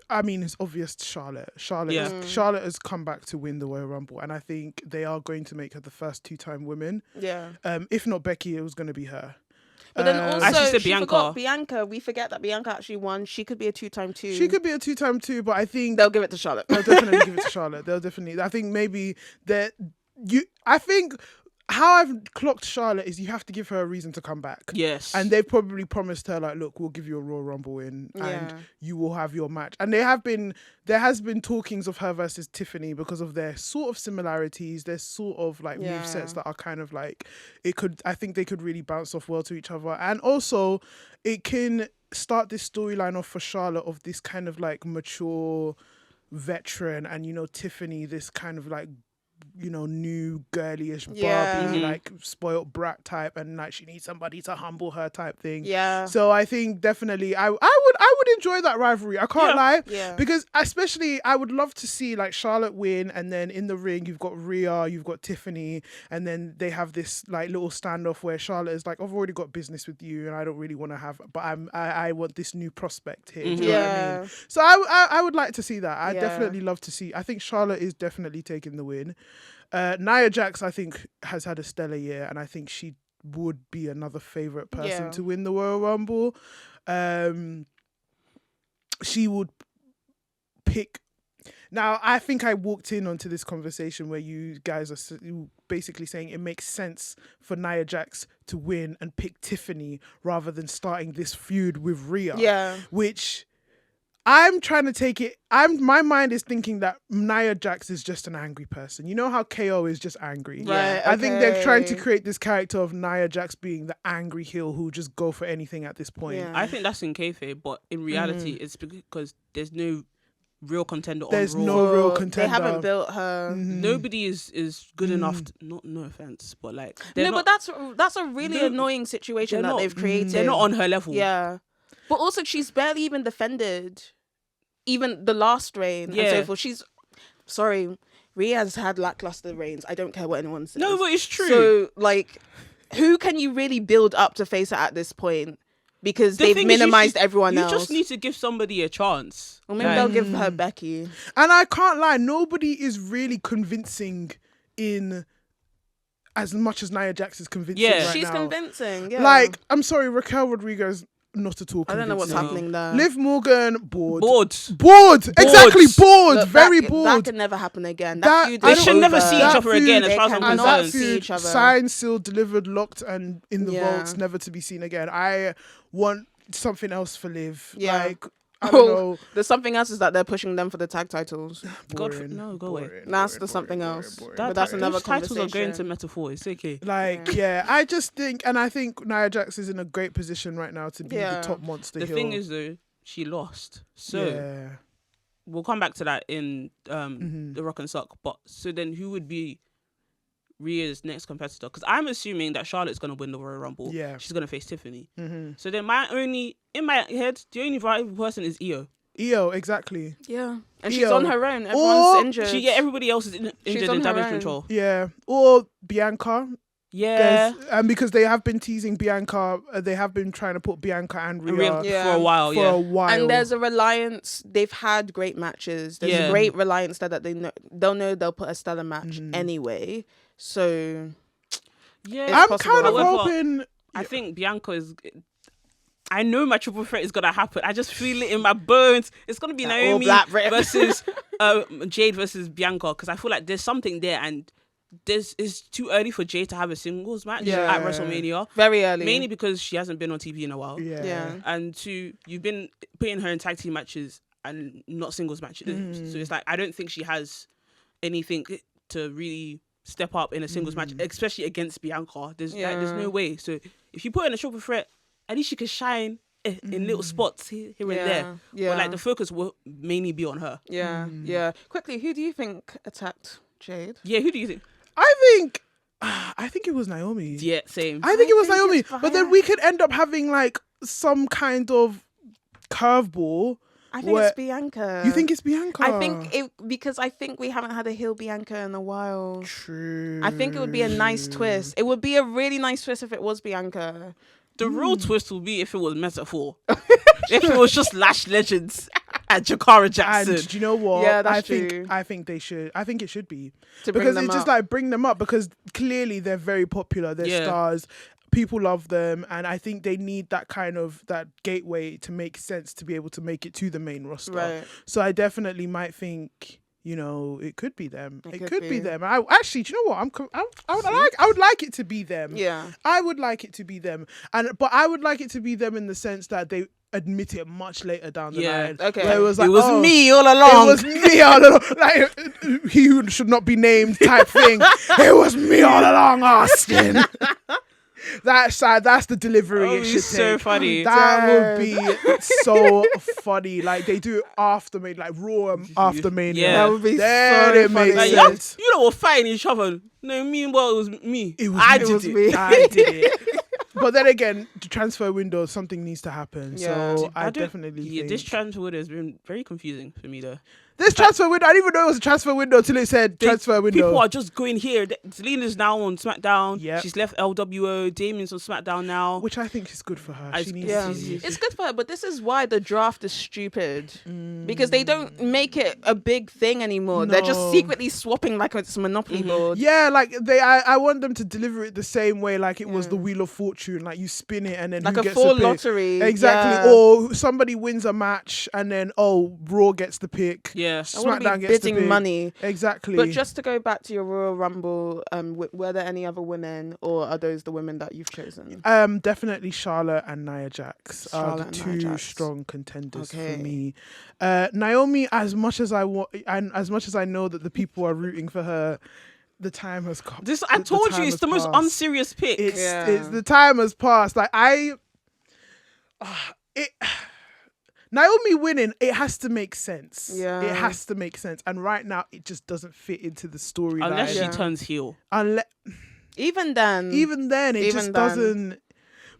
I mean, it's obvious Charlotte. Yeah. Charlotte has come back to win the Royal Rumble, and I think they are going to make her the first 2-time woman. Yeah. If not Becky, it was going to be her. But then also, I actually said she Bianca. forgot Bianca. We forget that Bianca actually won. She could be a 2-time too. She could be a 2-time too, but I think They'll give it to Charlotte. they'll definitely give it to Charlotte. They'll definitely. I think maybe that I think how I've clocked Charlotte is you have to give her a reason to come back. Yes. And they've probably promised her like, look, we'll give you a Royal Rumble win Yeah. and you will have your match. And there has been talkings of her versus Tiffany because of their sort of similarities, their sort of like Yeah. movesets that are kind of like I think they could really bounce off well to each other. And also it can start this storyline off for Charlotte of this kind of like mature veteran and Tiffany, this kind of like new girlyish Barbie, Yeah. like spoiled brat type, and like she needs somebody to humble her type thing. Yeah. So I think definitely I would enjoy that rivalry. I can't lie. Yeah. Because especially I would love to see like Charlotte win, and then in the ring you've got Rhea, you've got Tiffany, and then they have this like little standoff where Charlotte is like, I've already got business with you, and I don't really want to have, but I want this new prospect here. Do you know what I mean? So I would like to see that. I definitely love to see. I think Charlotte is definitely taking the win. Nia Jax, I think, has had a stellar year, and I think she would be another favourite person to win the Royal Rumble. She would pick. Now, I think I walked in onto this conversation where you guys are basically saying it makes sense for Nia Jax to win and pick Tiffany rather than starting this feud with Rhea. Yeah. Which I'm trying to take it. My mind is thinking that Nia Jax is just an angry person. You know how KO is just angry. Right, I think they're trying to okay. create this character of Nia Jax being the angry heel who just go for anything at this point. Yeah. I think that's in kayfabe, but in reality, it's because there's no real contender There's on Raw. no real They contender. haven't built her. Nobody is good enough. No offense, but like they're No, not, but that's a really they're- annoying situation they're that not- they've created. they're not on her level. Yeah. But also, she's barely even defended even the last reign and Yeah. so forth. Sorry, Rhea has had lackluster reigns. I don't care what anyone says. No, but it's true. So, like, who can you really build up to face her at this point? Because The they've thing is, minimized everyone you else. just need to give somebody a chance. Or maybe Like, they'll give her Becky. And I can't lie, nobody is really convincing in as much as Nia Jax is convincing Yeah. right She's now. convincing. Yeah. Like, I'm sorry, Raquel Rodriguez not at all I don't know what's convincing. happening there. Liv Morgan, bored. Bored. Exactly, bored. Look, very that bored. can never happen again. That- Feud I They is should never over. see each That other again, as feud, far as they I'm and cannot that concerned. see feud, each other. signed, sealed, delivered, locked, and in the Yeah. vaults, never to be seen again. I want something else for Liv. Yeah. Like, I don't Oh, know. There's something else is that they're pushing them for the tag titles. Boring, no, go away. boring, That's boring, the something boring, else. boring, But that's boring. another Those titles are going to conversation. metaphor. It's okay. Like, yeah, I just think, and I think Nia Jax is in a great position right now to be Yeah. the top monster The heel. thing is, though, she lost. So yeah. we'll come back to that in Mhm. the Rock and Sock. But so then, who would be Rhea's next competitor? Because I'm assuming that Charlotte's going to win the Royal Rumble. Yeah. She's going to face Tiffany. Mm-hmm. So then, in my head, the only viable person is Io. Io, exactly. Yeah. And she's Io. on her own. Everyone's Or injured. Everybody else is injured on and her damage own. control. Yeah. Or Bianca. Yeah. And because they have been teasing Bianca, they have been trying to put Bianca and Rhea Yeah. For a while, for yeah. a while. And there's a reliance. They've had great matches. There's Yeah. a great reliance that they know. They'll know they'll put a stellar match Mhm. anyway. So Yeah. It's I'm possible. kind of However, hoping. I think Bianca is. I know my triple threat is gonna happen. I just feel it in my bones. It's gonna be That all Naomi black rip. versus Jade versus Bianca, because I feel like there's something there, and it's too early for Jade to have a singles match Yeah. at WrestleMania. very early. Mainly because she hasn't been on TV in a while, Yeah. and two, you've been putting her in tag team matches and not singles matches. Mm. So it's like I don't think she has anything to really step up in a singles match, especially against Bianca. There's no way. So if you put her in a triple threat, at least she can shine in little spots here and there. Yeah. But like the focus will mainly be on her. Yeah. Yeah. Quickly, who do you think attacked Jade? Yeah, who do you think? I think it was Naomi. Yeah, same. I think it was think Naomi. it's But then we could end up having like some kind of curveball. I think Where- it's Bianca. You think it's Bianca? I think it because I think we haven't had a heel Bianca in a while. True. I think it would be a nice twist. It would be a really nice twist if it was Bianca. The real twist will be if it was metaphor. If it was just Lash Legends and Jakara Jackson. And do you know what? Yeah, that's I think true. I think they should. I think it should be To bring because them it's just up. like bring them up because clearly they're very popular. They're Yeah. stars. People love them, and I think they need that kind of that gateway to make sense to be able to make it to the main roster. Right. So I definitely might think. You know, it could be them. It could could be be. them. I actually, do you know what? I would like it to be them. Yeah. I would like it to be them, but I would like it to be them in the sense that they admit it much later down the Yeah. line. Okay. Where it was like, it was oh, me all It along. was me all along. Like he who should not be named type thing. It was me all along, Austin. That's the delivery Oh, it should it's so take. funny. That would be so funny. Like they do it after Mania, like Raw after Mania. Yeah. That would be Then so it funny. makes Like, sense. you know, we're fighting each other. No, meanwhile, it was me. It was I me. did It was it. me. I did it. But then again, the transfer window, something needs to happen. Yeah. So I don't- definitely Yeah, think this transfer window has been very confusing for me, though. this transfer window. I didn't even know it was a transfer window till it said transfer window. People are just going here. Zelina's now on SmackDown. Yep. She's left LWO. Damien's on SmackDown now. which I think is good for her. I- She needs Yeah, to. it's good for her, but this is why the draft is stupid because they don't make it a big thing anymore. They're just No. secretly swapping like it's a Monopoly board. Yeah, like I want them to deliver it the same way, like it was the Wheel of Fortune. Like you spin it and then Like who a gets full the pick. lottery. Exactly. Yeah. Or somebody wins a match and then Raw gets the pick. Yeah. I wouldn't SmackDown be gets the bidding pick. money. Exactly. But just to go back to your Royal Rumble, were there any other women, or are those the women that you've chosen? Definitely Charlotte and Nia Jax are Charlotte the and Nia two Jax. strong contenders Okay. for me. Naomi, as much as I want, and as much as I know that the people are rooting for her, the time has come. I told you, it's the most unserious pick. It's the time has passed. Like Naomi winning, it has to make sense. Yeah. It has to make sense. And right now, it just doesn't fit into the storyline. Unless she Yeah. turns heel. Even then, Even then, it Even just then. doesn't.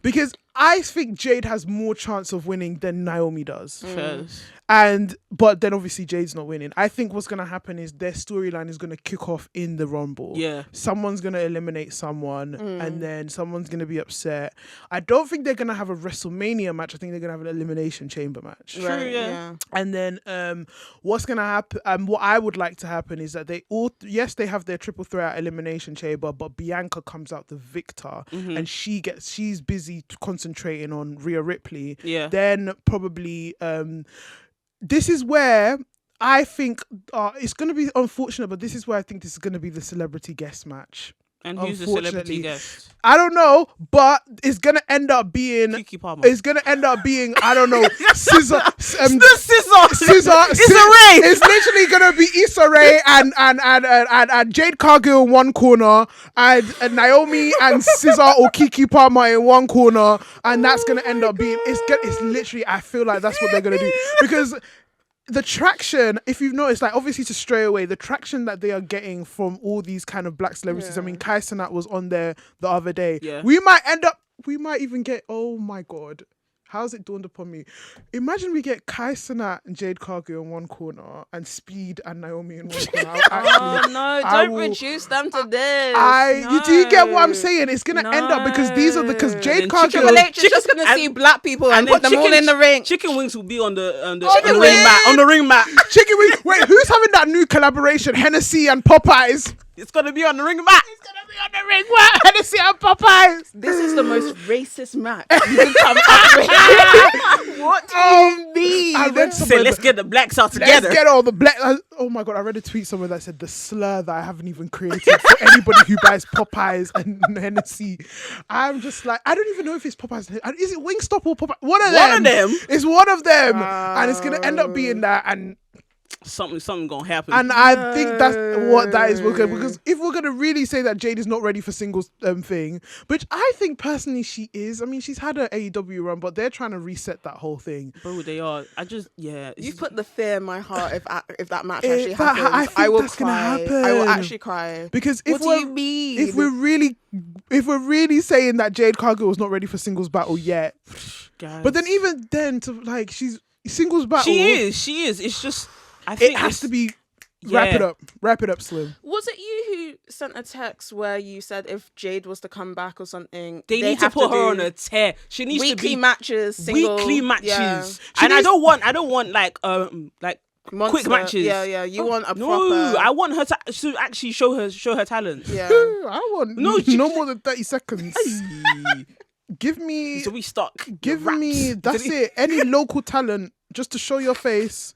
Because I think Jade has more chance of winning than Naomi does. First. But then obviously Jade's not winning. I think what's gonna happen is their storyline is gonna kick off in the Rumble. Yeah. Someone's gonna eliminate someone, and then someone's gonna be upset. I don't think they're gonna have a WrestleMania match. I think they're gonna have an Elimination Chamber match. Right, True, yeah. And then what's gonna happen? What I would like to happen is that they all they have their triple threat elimination chamber, but Bianca comes out the victor, and she's busy concentrating on Rhea Ripley. Yeah. Then probably this is where I think it's gonna be unfortunate, but this is where I think this is gonna be the celebrity guest match. And who's the celebrity guest? I don't know, but it's gonna end up being Kiki Palmer. It's gonna end up being I don't know Scissor. The Scissor. Issa Rae. It's literally gonna be Issa Rae and Jade Cargill in one corner, and Naomi and Scissor or Kiki Palmer in one corner, and that's gonna end up being it's literally I feel like that's what they're gonna do because. The traction, if you've noticed, like obviously to stray away, the traction that they are getting from all these kind of black celebrities. Yeah. I mean, Kai Cenat was on there the other day. Yeah. We might even get, oh my God. How's it dawned upon me? Imagine we get Kai Cenat and Jade Cargill in one corner and Speed and Naomi in one corner. Don't reduce them to this. Do you get what I'm saying? It's gonna end up because Jade Cargill. Triple H is just gonna see black people and put them all in the ring. Chicken wings will be on the Chicken ring mat. On the ring mat. Chicken wings. Wait, who's having that new collaboration? Hennessy and Popeyes. It's gonna be on the ring mat. It's gonna be on the ring mat. Hennessy and Popeyes. This is the most racist match you can come up with. What do you mean? I read Say, let's get the blacks out together. Let's get all the black. Oh my God! I read a tweet somewhere that said the slur that I haven't even created for anybody who buys Popeyes and Hennessy. I'm just like, I don't even know if it's Popeyes. Is it Wingstop or Popeyes? One of them. It's one of them, and it's gonna end up being that and. Something gonna happen, and I think that's what that is. Because if we're gonna really say that Jade is not ready for singles thing, which I think personally she is. I mean, she's had an AEW run, but they're trying to reset that whole thing. Bro, they are. You put the fear in my heart if that match actually happens. I think I will that's cry. gonna happen. I will actually cry. Because what do you mean? If we're really saying that Jade Cargill was not ready for singles battle yet, guys. But then even then, to like she's singles battle. She is. It's just. I think it has to be wrap it up, Slim. Was it you who sent a text where you said if Jade was to come back or something, they need to put her on a tear. She needs to be weekly matches. Weekly matches, and I don't want like Monster. quick matches. Yeah. You want a proper. No, I want her to actually show her talent. Yeah, I want no more than 30 seconds. Give me. So we stuck. Give me. That's it. Any local talent just to show your face.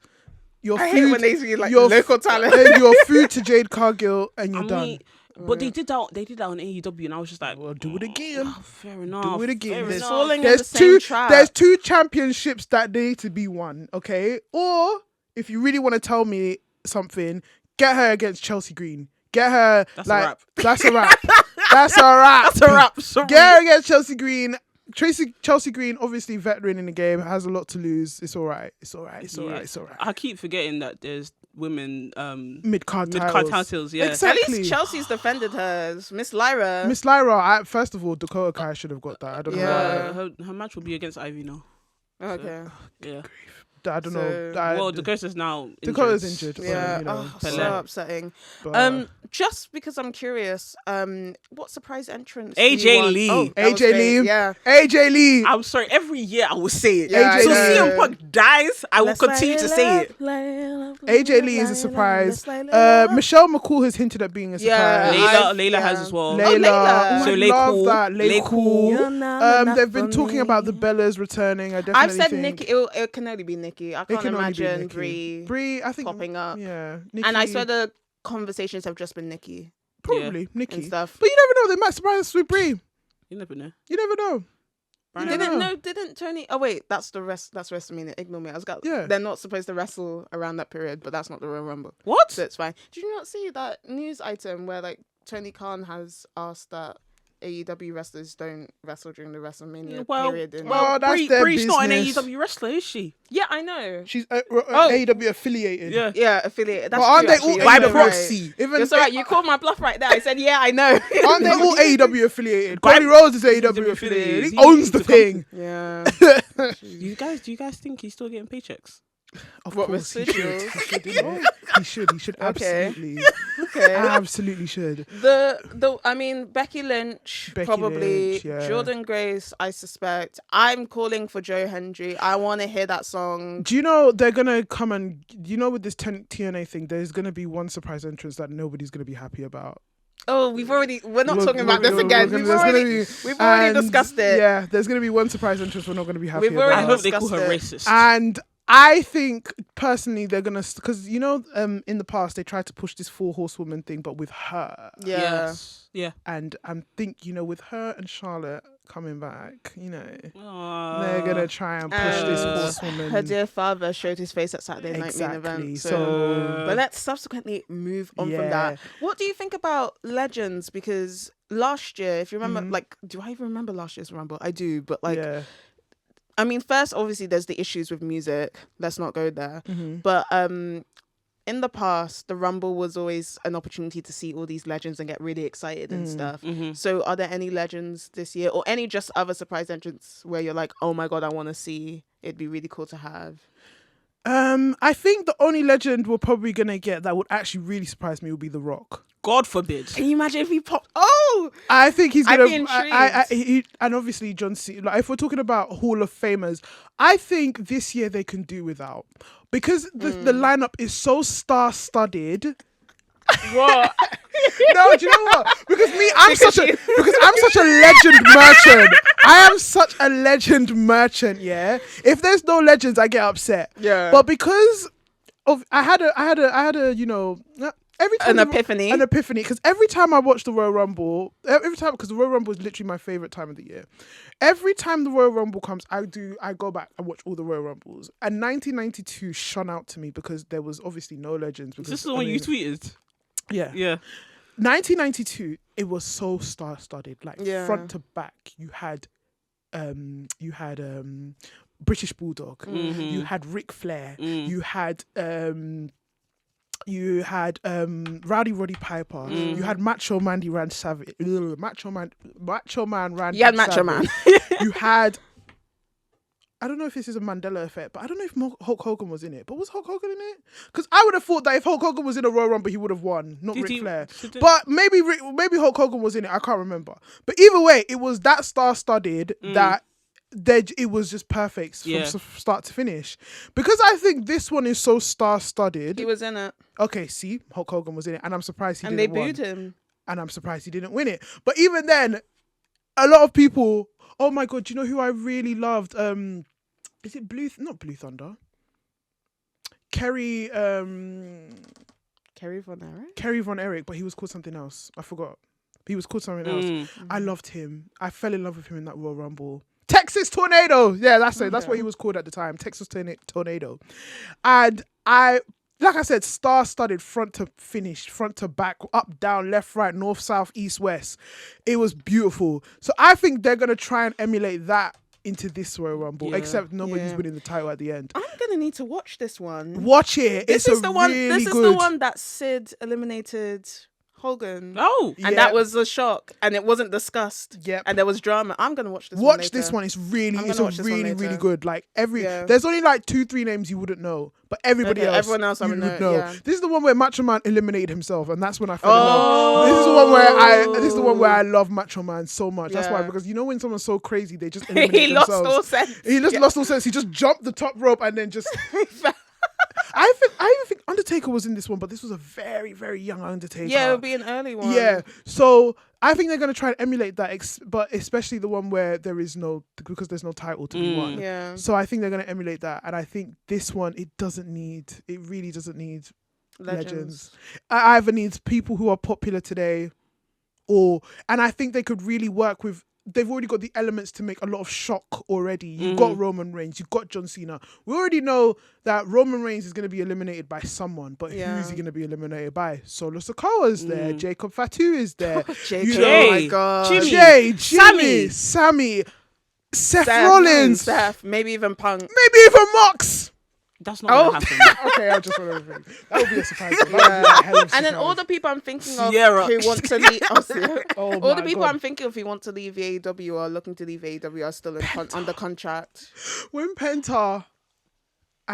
Your I food, hate when they see like local talent. Your food to Jade Cargill, and you're done. But they did that on AEW, and I was just like, well, do it again. Fair enough. Do it again. They're falling in the same trap. There's 2 championships that need to be won, okay? Or if you really want to tell me something, get her against Chelsea Green. Get her. That's a wrap. That's a wrap. That's a wrap. That's a wrap. Sorry. Get her against Chelsea Green. Chelsea Green, obviously veteran in the game, has a lot to lose. It's all right. I keep forgetting that there's women mid-card titles. Yeah, exactly. At least Chelsea's defended hers. Miss Lyra, first of all, Dakota Kai should have got that. I don't know why. Her match will be against Ivy now. Okay. So, yeah. I don't know. Dakota's now injured. Dakota's injured. Yeah. So upsetting. But, just because I'm curious, what surprise entrance? AJ Lee. AJ Lee. Yeah. AJ Lee. I'm sorry. Every year I will say it. Yeah, so CM Punk dies, I will continue to say it. AJ Lee is a surprise. Michelle McCool has hinted at being a surprise. Layla has as well. Layla. So I love that. Lay Cool. They've been talking about the Bellas returning. I've said Nikki. It can only be Nikki. I can't imagine Brie I think popping up. Yeah, Nikki. And I swear the conversations have just been Nikki. Probably Nikki and stuff. But you never know. They might surprise us with Brie. You never know. You never know. Didn't Tony? Oh wait, that's WrestleMania. Ignore me. Yeah. They're not supposed to wrestle around that period, but that's not the Royal Rumble. What? So it's fine. Did you not see that news item where like Tony Khan has asked that AEW wrestlers don't wrestle during the WrestleMania period? That's their Brie's not an business. AEW wrestler, is she? Yeah, I know. She's AEW affiliated. Yeah, affiliated. That's But aren't true, they all actually. by You're proxy? right. Even It's alright. You called my bluff right there. I said, yeah, I know. Aren't they all AEW affiliated? Cody Rhodes is AEW affiliated. He He owns the owns thing. Yeah. Do you guys think he's still getting paychecks? Of What, course, he should. residuals? He should, innit? He should. He should Okay. absolutely, Okay. absolutely should. I mean, Becky Lynch, Becky probably. Lynch, yeah. Jordan Grace, I suspect. I'm calling for Joe Hendry. I want to hear that song. Do you know they're gonna come and with this TNA thing? There's gonna be one surprise entrance that nobody's gonna be happy about. Oh, we're not talking about this again. We've already discussed it. Yeah, there's gonna be one surprise entrance we're not gonna be happy We've already I about. hope they call her discussed it. racist. And I think personally they're gonna, because in the past they tried to push this 4 horsewoman thing, but with her. Yeah. Yes. Yeah. And I think with her and Charlotte coming back, they're Aww. gonna try and push this horsewoman. Her dear father showed his face at Saturday Night Main Exactly. Event. So But let's subsequently move on from Yeah. that. What do you think about Legends? Because last year, if you remember, do I even remember last year's Rumble? I do, but yeah. I mean, first, obviously, there's the issues with music. Let's not go there. Mm-hmm. But in the past, the Rumble was always an opportunity to see all these legends and get really excited and stuff. Mm-hmm. So are there any legends this year or any just other surprise entrants where you're like, oh my God, I want to see? It'd be really cool to have. I think the only legend we're probably gonna get that would actually really surprise me would be The Rock. God forbid. Can you imagine if he popped? Oh! I think he's I'd gonna. be intrigued. And obviously John Cena. Like, if we're talking about Hall of Famers, I think this year they can do without, because the lineup is so star-studded. What? No, do you know what? Because I'm such a legend merchant. I am such a legend merchant. Yeah. If there's no legends, I get upset. Yeah. But because of I had a every time An epiphany. Because every time I watch the Royal Rumble, because the Royal Rumble is literally my favorite time of the year. Every time the Royal Rumble comes, I go back and watch all the Royal Rumbles. And 1992 shone out to me because there was obviously no legends. Is this the one you tweeted? Yeah. Yeah. 1992, it was so star-studded, like Yeah. front to back. You had British Bulldog. You had Ric Flair. You had Rowdy Roddy Piper. You had Macho Man Randy Savage. Macho Man Randy. You had Macho Man. You had. I don't know if this is a Mandela effect, but I don't know if Hulk Hogan was in it. But was Hulk Hogan in it? Because I would have thought that if Hulk Hogan was in a Royal Rumble, he would have won, not Ric Flair. But maybe Hulk Hogan was in it. I can't remember. But either way, it was that star-studded that it was just perfect from start to finish. Because I think this one is so star-studded. He was in it. Okay, see, Hulk Hogan was in it, and I'm surprised he And didn't they win. booed him. And I'm surprised he didn't win it. But even then, a lot of people. Oh my God, do you know who I really loved? Is it not Blue Thunder? Kerry Von Erich? Kerry Von Erich, but he was called something else. I forgot. He was called something else. I loved him. I fell in love with him in that Royal Rumble. Texas Tornado. Yeah, that's it. That's what he was called at the time. Texas Tornado. And like I said, star-studded front to finish, front to back, up, down, left, right, north, south, east, west. It was beautiful. So I think they're going to try and emulate that into this Royal Rumble, except nobody's winning the title at the end. I'm going to need to watch this one. Watch it. This is the good. one that Sid eliminated Hogan. Oh. And that was a shock. And it wasn't discussed. Yep. And there was drama. I'm going to watch this one. Watch this one. It's really good. Like Yeah. there's only like 2-3 names you wouldn't know, but everybody else, everyone else I you would would know. know. Yeah. This is the one where Macho Man eliminated himself, and that's when I fell in love. This is the one where I love Macho Man so much. That's why, Yeah. because when someone's so crazy, they just eliminate He lost themselves. all sense. He just lost all sense. He just jumped the top rope and then just. I even think Undertaker was in this one, but this was a very, very young Undertaker. Yeah, it would be an early one. Yeah, so I think they're going to try and emulate that, but especially the one where there's no title to be won. Yeah. So I think they're going to emulate that, and I think this one it really doesn't need legends. It either needs people who are popular today, and I think they could really work with. They've already got the elements to make a lot of shock already. You've got Roman Reigns, you've got John Cena. We already know that Roman Reigns is going to be eliminated by someone, but who's he going to be eliminated by? Solo Sikoa's there, Jacob Fatu is there. Jacob, oh my God. Jimmy, Sammy, Seth Rollins, maybe even Punk. maybe even Mox. That's not going to happen. Okay, I just want to think. That would be a surprise. That would be a hell of a And then surprise. all the people I'm thinking of Sierra. who want to leave, Oh all the my people God. I'm thinking of who want to leave the AEW or looking to leave AEW are still under contract. When Penta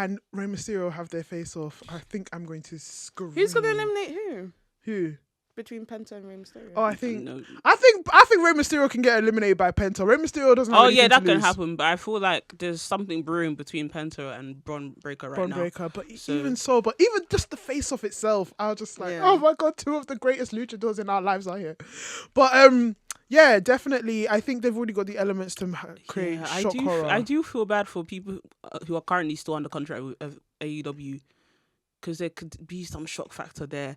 and Rey Mysterio have their face off, I think I'm going to scream. Who's gonna eliminate who? Who? Between Penta and Rey Mysterio. Oh, I think No. I think Rey Mysterio can get eliminated by Penta. Rey Mysterio doesn't have Oh anything yeah, that to can lose. happen. But I feel like there's something brewing between Penta and Braun Breaker right now. Breaker, but So- even just the face off itself, I was just like, Yeah. oh my god, two of the greatest luchadors in our lives are here. But yeah, definitely, I think they've already got the elements to create Yeah, shock horror. I do feel bad for people who are currently still under contract with AEW, because there could be some shock factor there,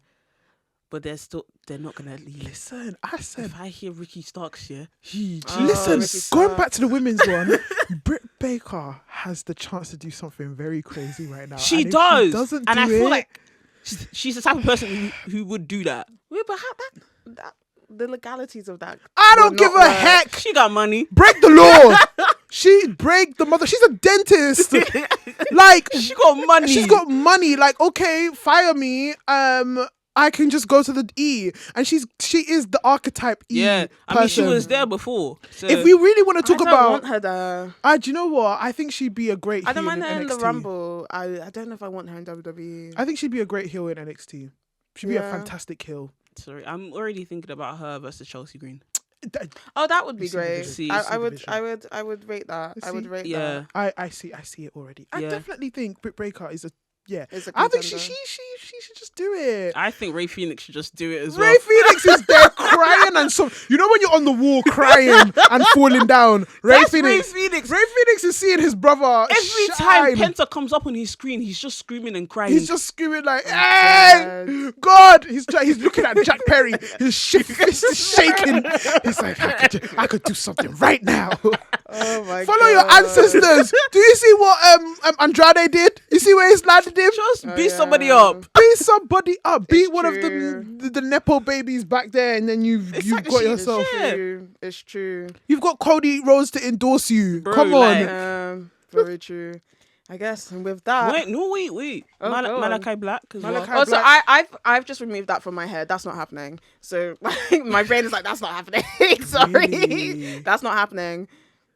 but they're not gonna leave. Listen, I said, If I hear Ricky Starks, yeah, huge. Oh, Listen, Ricky going Starks. back to the women's one, Britt Baker has the chance to do something very crazy right now. she and if does, She doesn't and do I feel it, like she's the type of person who would do that. Wait, but how that the legalities of that? I don't would give not a work. heck. She got money. Break the law. She break the mother. She's a dentist. Like She got money. she's got money. Like, okay, fire me. I can just go to the E, and she is the archetype E. Yeah, I mean she person. was there before. So If we really want to I talk don't about, want her there. do you know what? I think she'd be a great. I don't heel mind her in the NXT. Rumble. I don't know if I want her in WWE. I think she'd be a great heel in NXT. She'd be a Yeah. fantastic heel. sorry, I'm already thinking about her versus Chelsea Green. Oh, that would be You see the great. vision. See- I see the would, vision. I would rate that. I would See? rate Yeah, I see it already. I Yeah. definitely think Britt Baker is a that. It's a I think she contender. should just do it. I think Ray Phoenix should just do it as Ray well. Phoenix is there crying and so you know when you're on the wall crying and falling down. That's Ray Phoenix. Ray Phoenix is seeing his brother Every shine. time Penta comes up on his screen, he's just screaming and crying. He's just screaming like, "Hey, God!" He's looking at Jack Perry. His fist is shaking. He's like, "I could do something right now." Oh my Follow your God. ancestors. Do you see what Andrade did? You see where he's landed him? just Oh, beat yeah. somebody up. Beat somebody up. Beat It's one of true. the nepo babies back there, and then you've got actually- yourself. Yeah. It's true. You've got Cody Rhodes to endorse you. Bro, Come on. like- Very true. I guess. And with that, Wait. Oh, go on. Malachi Black as Malachi- well. also, Black. I've just removed that from my head. That's not happening. So my brain is like, that's not happening. Sorry, Really? that's not happening.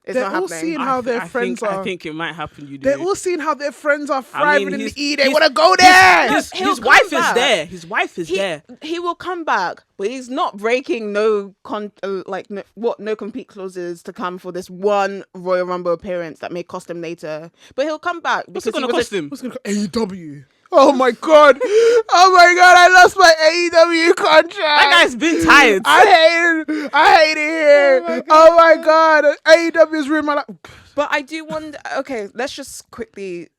It's They're not all happening. seeing how their friends are. I think it might happen. You do. They're all seeing how their friends are thriving in he's- the E. They he's- want to go there. he'll his come wife is back. there. His wife is he, there. he will come back, but he's not breaking no compete clauses to come for this one Royal Rumble appearance that may cost him later. But he'll come back What's because it gonna he was cost him? What's gonna AEW? Oh my god! Oh my god! I lost my AEW contract. That guy's been tired. I hate it here. Oh my god! AEW has ruined my life. But I do wonder. Okay, let's just quickly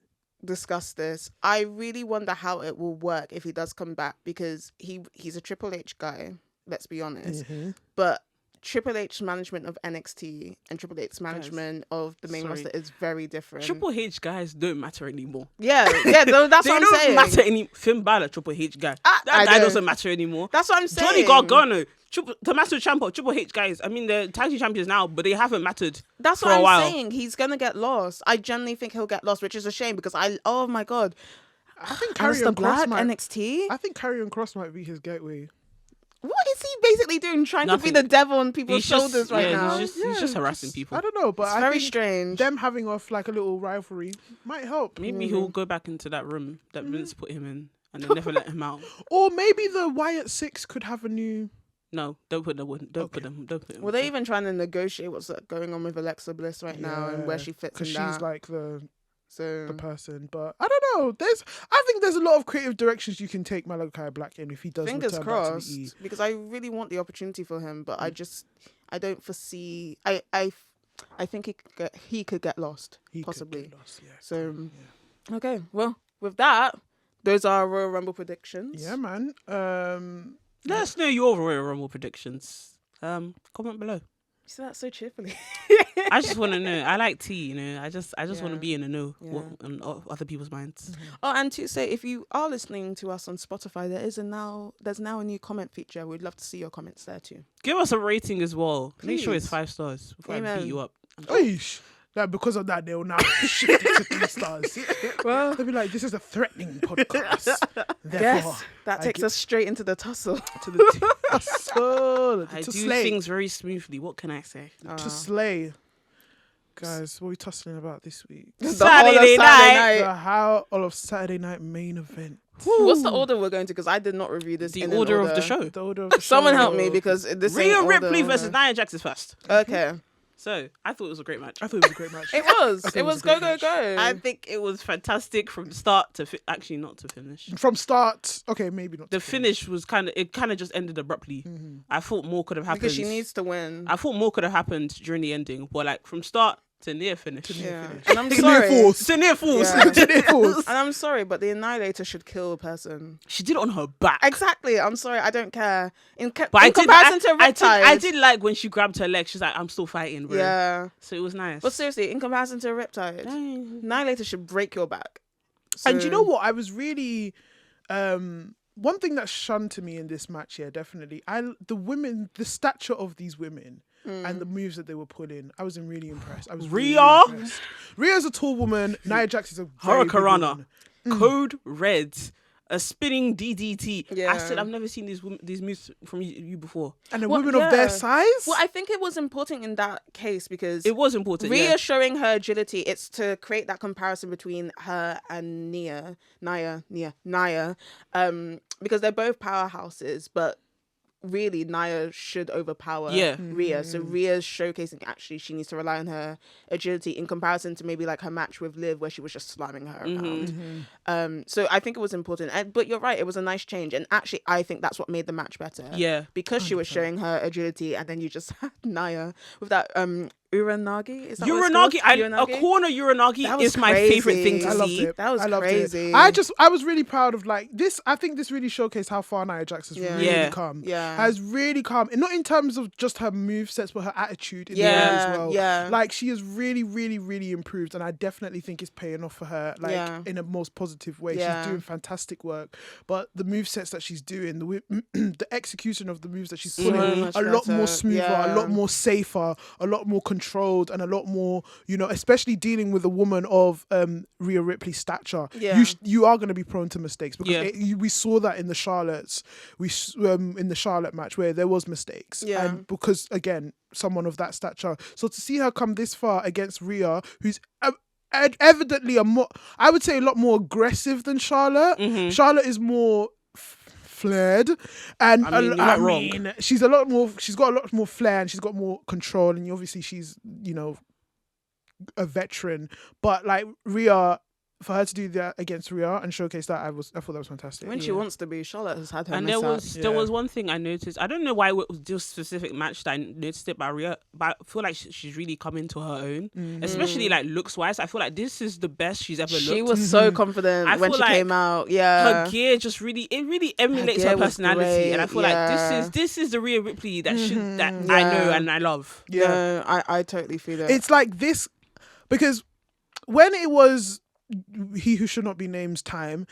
discuss this. I really wonder how it will work if he does come back because he's a Triple H guy. Let's be honest. But Triple H management of NXT and Triple H management of the main sorry. roster is very different. Triple H guys don't matter anymore. Yeah, that's They what I'm don't saying. matter any. Finn Balor, Triple H guy. I That guy know. doesn't matter anymore. That's what I'm saying. Johnny Gargano, Tommaso Ciampa, Triple H guys. I mean, they're tag team champions now, but they haven't mattered. That's for what a I'm while. saying. He's gonna get lost. I genuinely think he'll get lost, which is a shame because oh my god, I think Alistair Karrion Cross Black might. NXT. I think Karrion Cross might be his gateway. What is he basically doing? Trying Nothing. to be the devil on people's He's just- shoulders right yeah, now. he's just harassing people. I don't know, but It's I very think strange. them having off like a little rivalry might help. Maybe he'll go back into that room that Vince put him in, and they never let him out. Or maybe the Wyatt Six could have a new. No, don't put them. Don't put them. Well, they're even trying to negotiate what's going on with Alexa Bliss right now and where Yeah, she fits in because she's that. like the So person. But I don't know. I think there's a lot of creative directions you can take Malachi Black in if he does fingers return back to the crossed E. because I really want the opportunity for him, but I don't foresee. I think he could get lost He could possibly. get lost, yeah. So okay, well with that, those are our Royal Rumble predictions. Yeah, man. Let us know your Royal Rumble predictions. Comment below. You said that so cheerfully. I just want to know. I like tea, you know. I just want Yeah. to be in the know Yeah. what on other people's minds. Oh, and to say, if you are listening to us on Spotify, there's now a new comment feature. We'd love to see your comments there too. Give us a rating as well. Make sure it's Please. 5 stars before I Amen. beat you up. Oish. Like, because of that, they'll now shift it to 3 stars. Well, They'll be like, this is a threatening podcast. Therefore, yes, that I takes give- us straight into the tussle. to the tussle, I to do slay. things very smoothly. What can I say? To slay. Guys, what are we tussling about this week? Saturday night. The how all of Saturday night main event. What's the order we're going to? Because I did not review this. The in an order of the show. The order of the Someone show. help me because this Rhea ain't Ripley order. versus Nia Jax is first. Okay. So I thought it was a great match. I thought it was a great match. It was. I think It was a go, great go, match. go. I think it was fantastic from start to actually not to finish. From start, okay, maybe not. The finish was kind of just ended abruptly. I thought more could have happened. Because she needs to win. I thought more could have happened during the ending, but like from start to near finish. Yeah. And I'm To near sorry. falls. To near falls. Yeah. To near falls. And I'm sorry, but the Annihilator should kill a person. She did it on her back. Exactly. I'm sorry. I don't care. In But comparison to Riptide. I did like when she grabbed her leg. She's like, I'm still fighting, bro. Yeah. So it was nice. But seriously, in comparison to Riptide, Dang. Annihilator should break your back. And you So- know what? I was really one thing that shunned to me in this match here, definitely. The stature of these women and the moves that they were pulling, I wasn't really impressed. I was Rhea? really impressed. Rhea's a tall woman. Nia Jax is a very big Hurricanrana, woman. Code Red, a spinning DDT. Yeah. I said I've never seen these moves from you before. And a Well, woman of their yeah. size. Well, I think it was important in that case because It was important. Rhea Yeah. showing her agility, it's to create that comparison between her and Nia, because they're both powerhouses, but really Nia should overpower Rhea. So Rhea's showcasing actually she needs to rely on her agility in comparison to maybe like her match with Liv where she was just slamming her around. So I think it was important. But you're right, it was a nice change. And actually I think that's what made the match better. Yeah. Because she was showing her agility and then you just had Nia with that Uranagi? Is that what it's called? Uranagi, a corner Uranagi That was is my favorite crazy. thing to I loved see. it. That was I loved crazy. It. I was really proud of like this. I think this really showcased how far Nia Jax has really Yeah. come. Yeah. Has really come, and not in terms of just her movesets, but her attitude in the Yeah, ring as well. yeah. Like she has really, really, really improved, and I definitely think it's paying off for her. Like Yeah. in a most positive way. Yeah. She's doing fantastic work, but the movesets that she's doing, the execution of the moves that she's So pulling, much a lot better. more smoother, Yeah. a lot more safer, a lot more controlled, and a lot more, especially dealing with a woman of Rhea Ripley's stature. Yeah. You are going to be prone to mistakes because Yeah. we saw that in the Charlottes, in the Charlotte match where there was mistakes. Yeah. And because again, someone of that stature. So to see her come this far against Rhea, who's evidently I would say a lot more aggressive than Charlotte. Mm-hmm. Charlotte is more flared, and I mean, you're not wrong. she's got a lot more flair, and she's got more control, and obviously she's a veteran, but like Rhea, for her to do that against Rhea and showcase that, I thought that was fantastic. When she wants to be, Charlotte has had her And mishaps. there was one thing I noticed. I don't know why it was this specific match that I noticed it by Rhea, but I feel like she's really come into her own, especially like looks wise. I feel like this is the best she's ever looked. She was so confident I when feel she like came out. Yeah. Her gear just really emulates gear her was personality, and I feel great, like this is the Rhea Ripley that I know Yeah. and I love. Yeah. No, I totally feel it. It's like this because when it was He Who Should Not Be Named's time,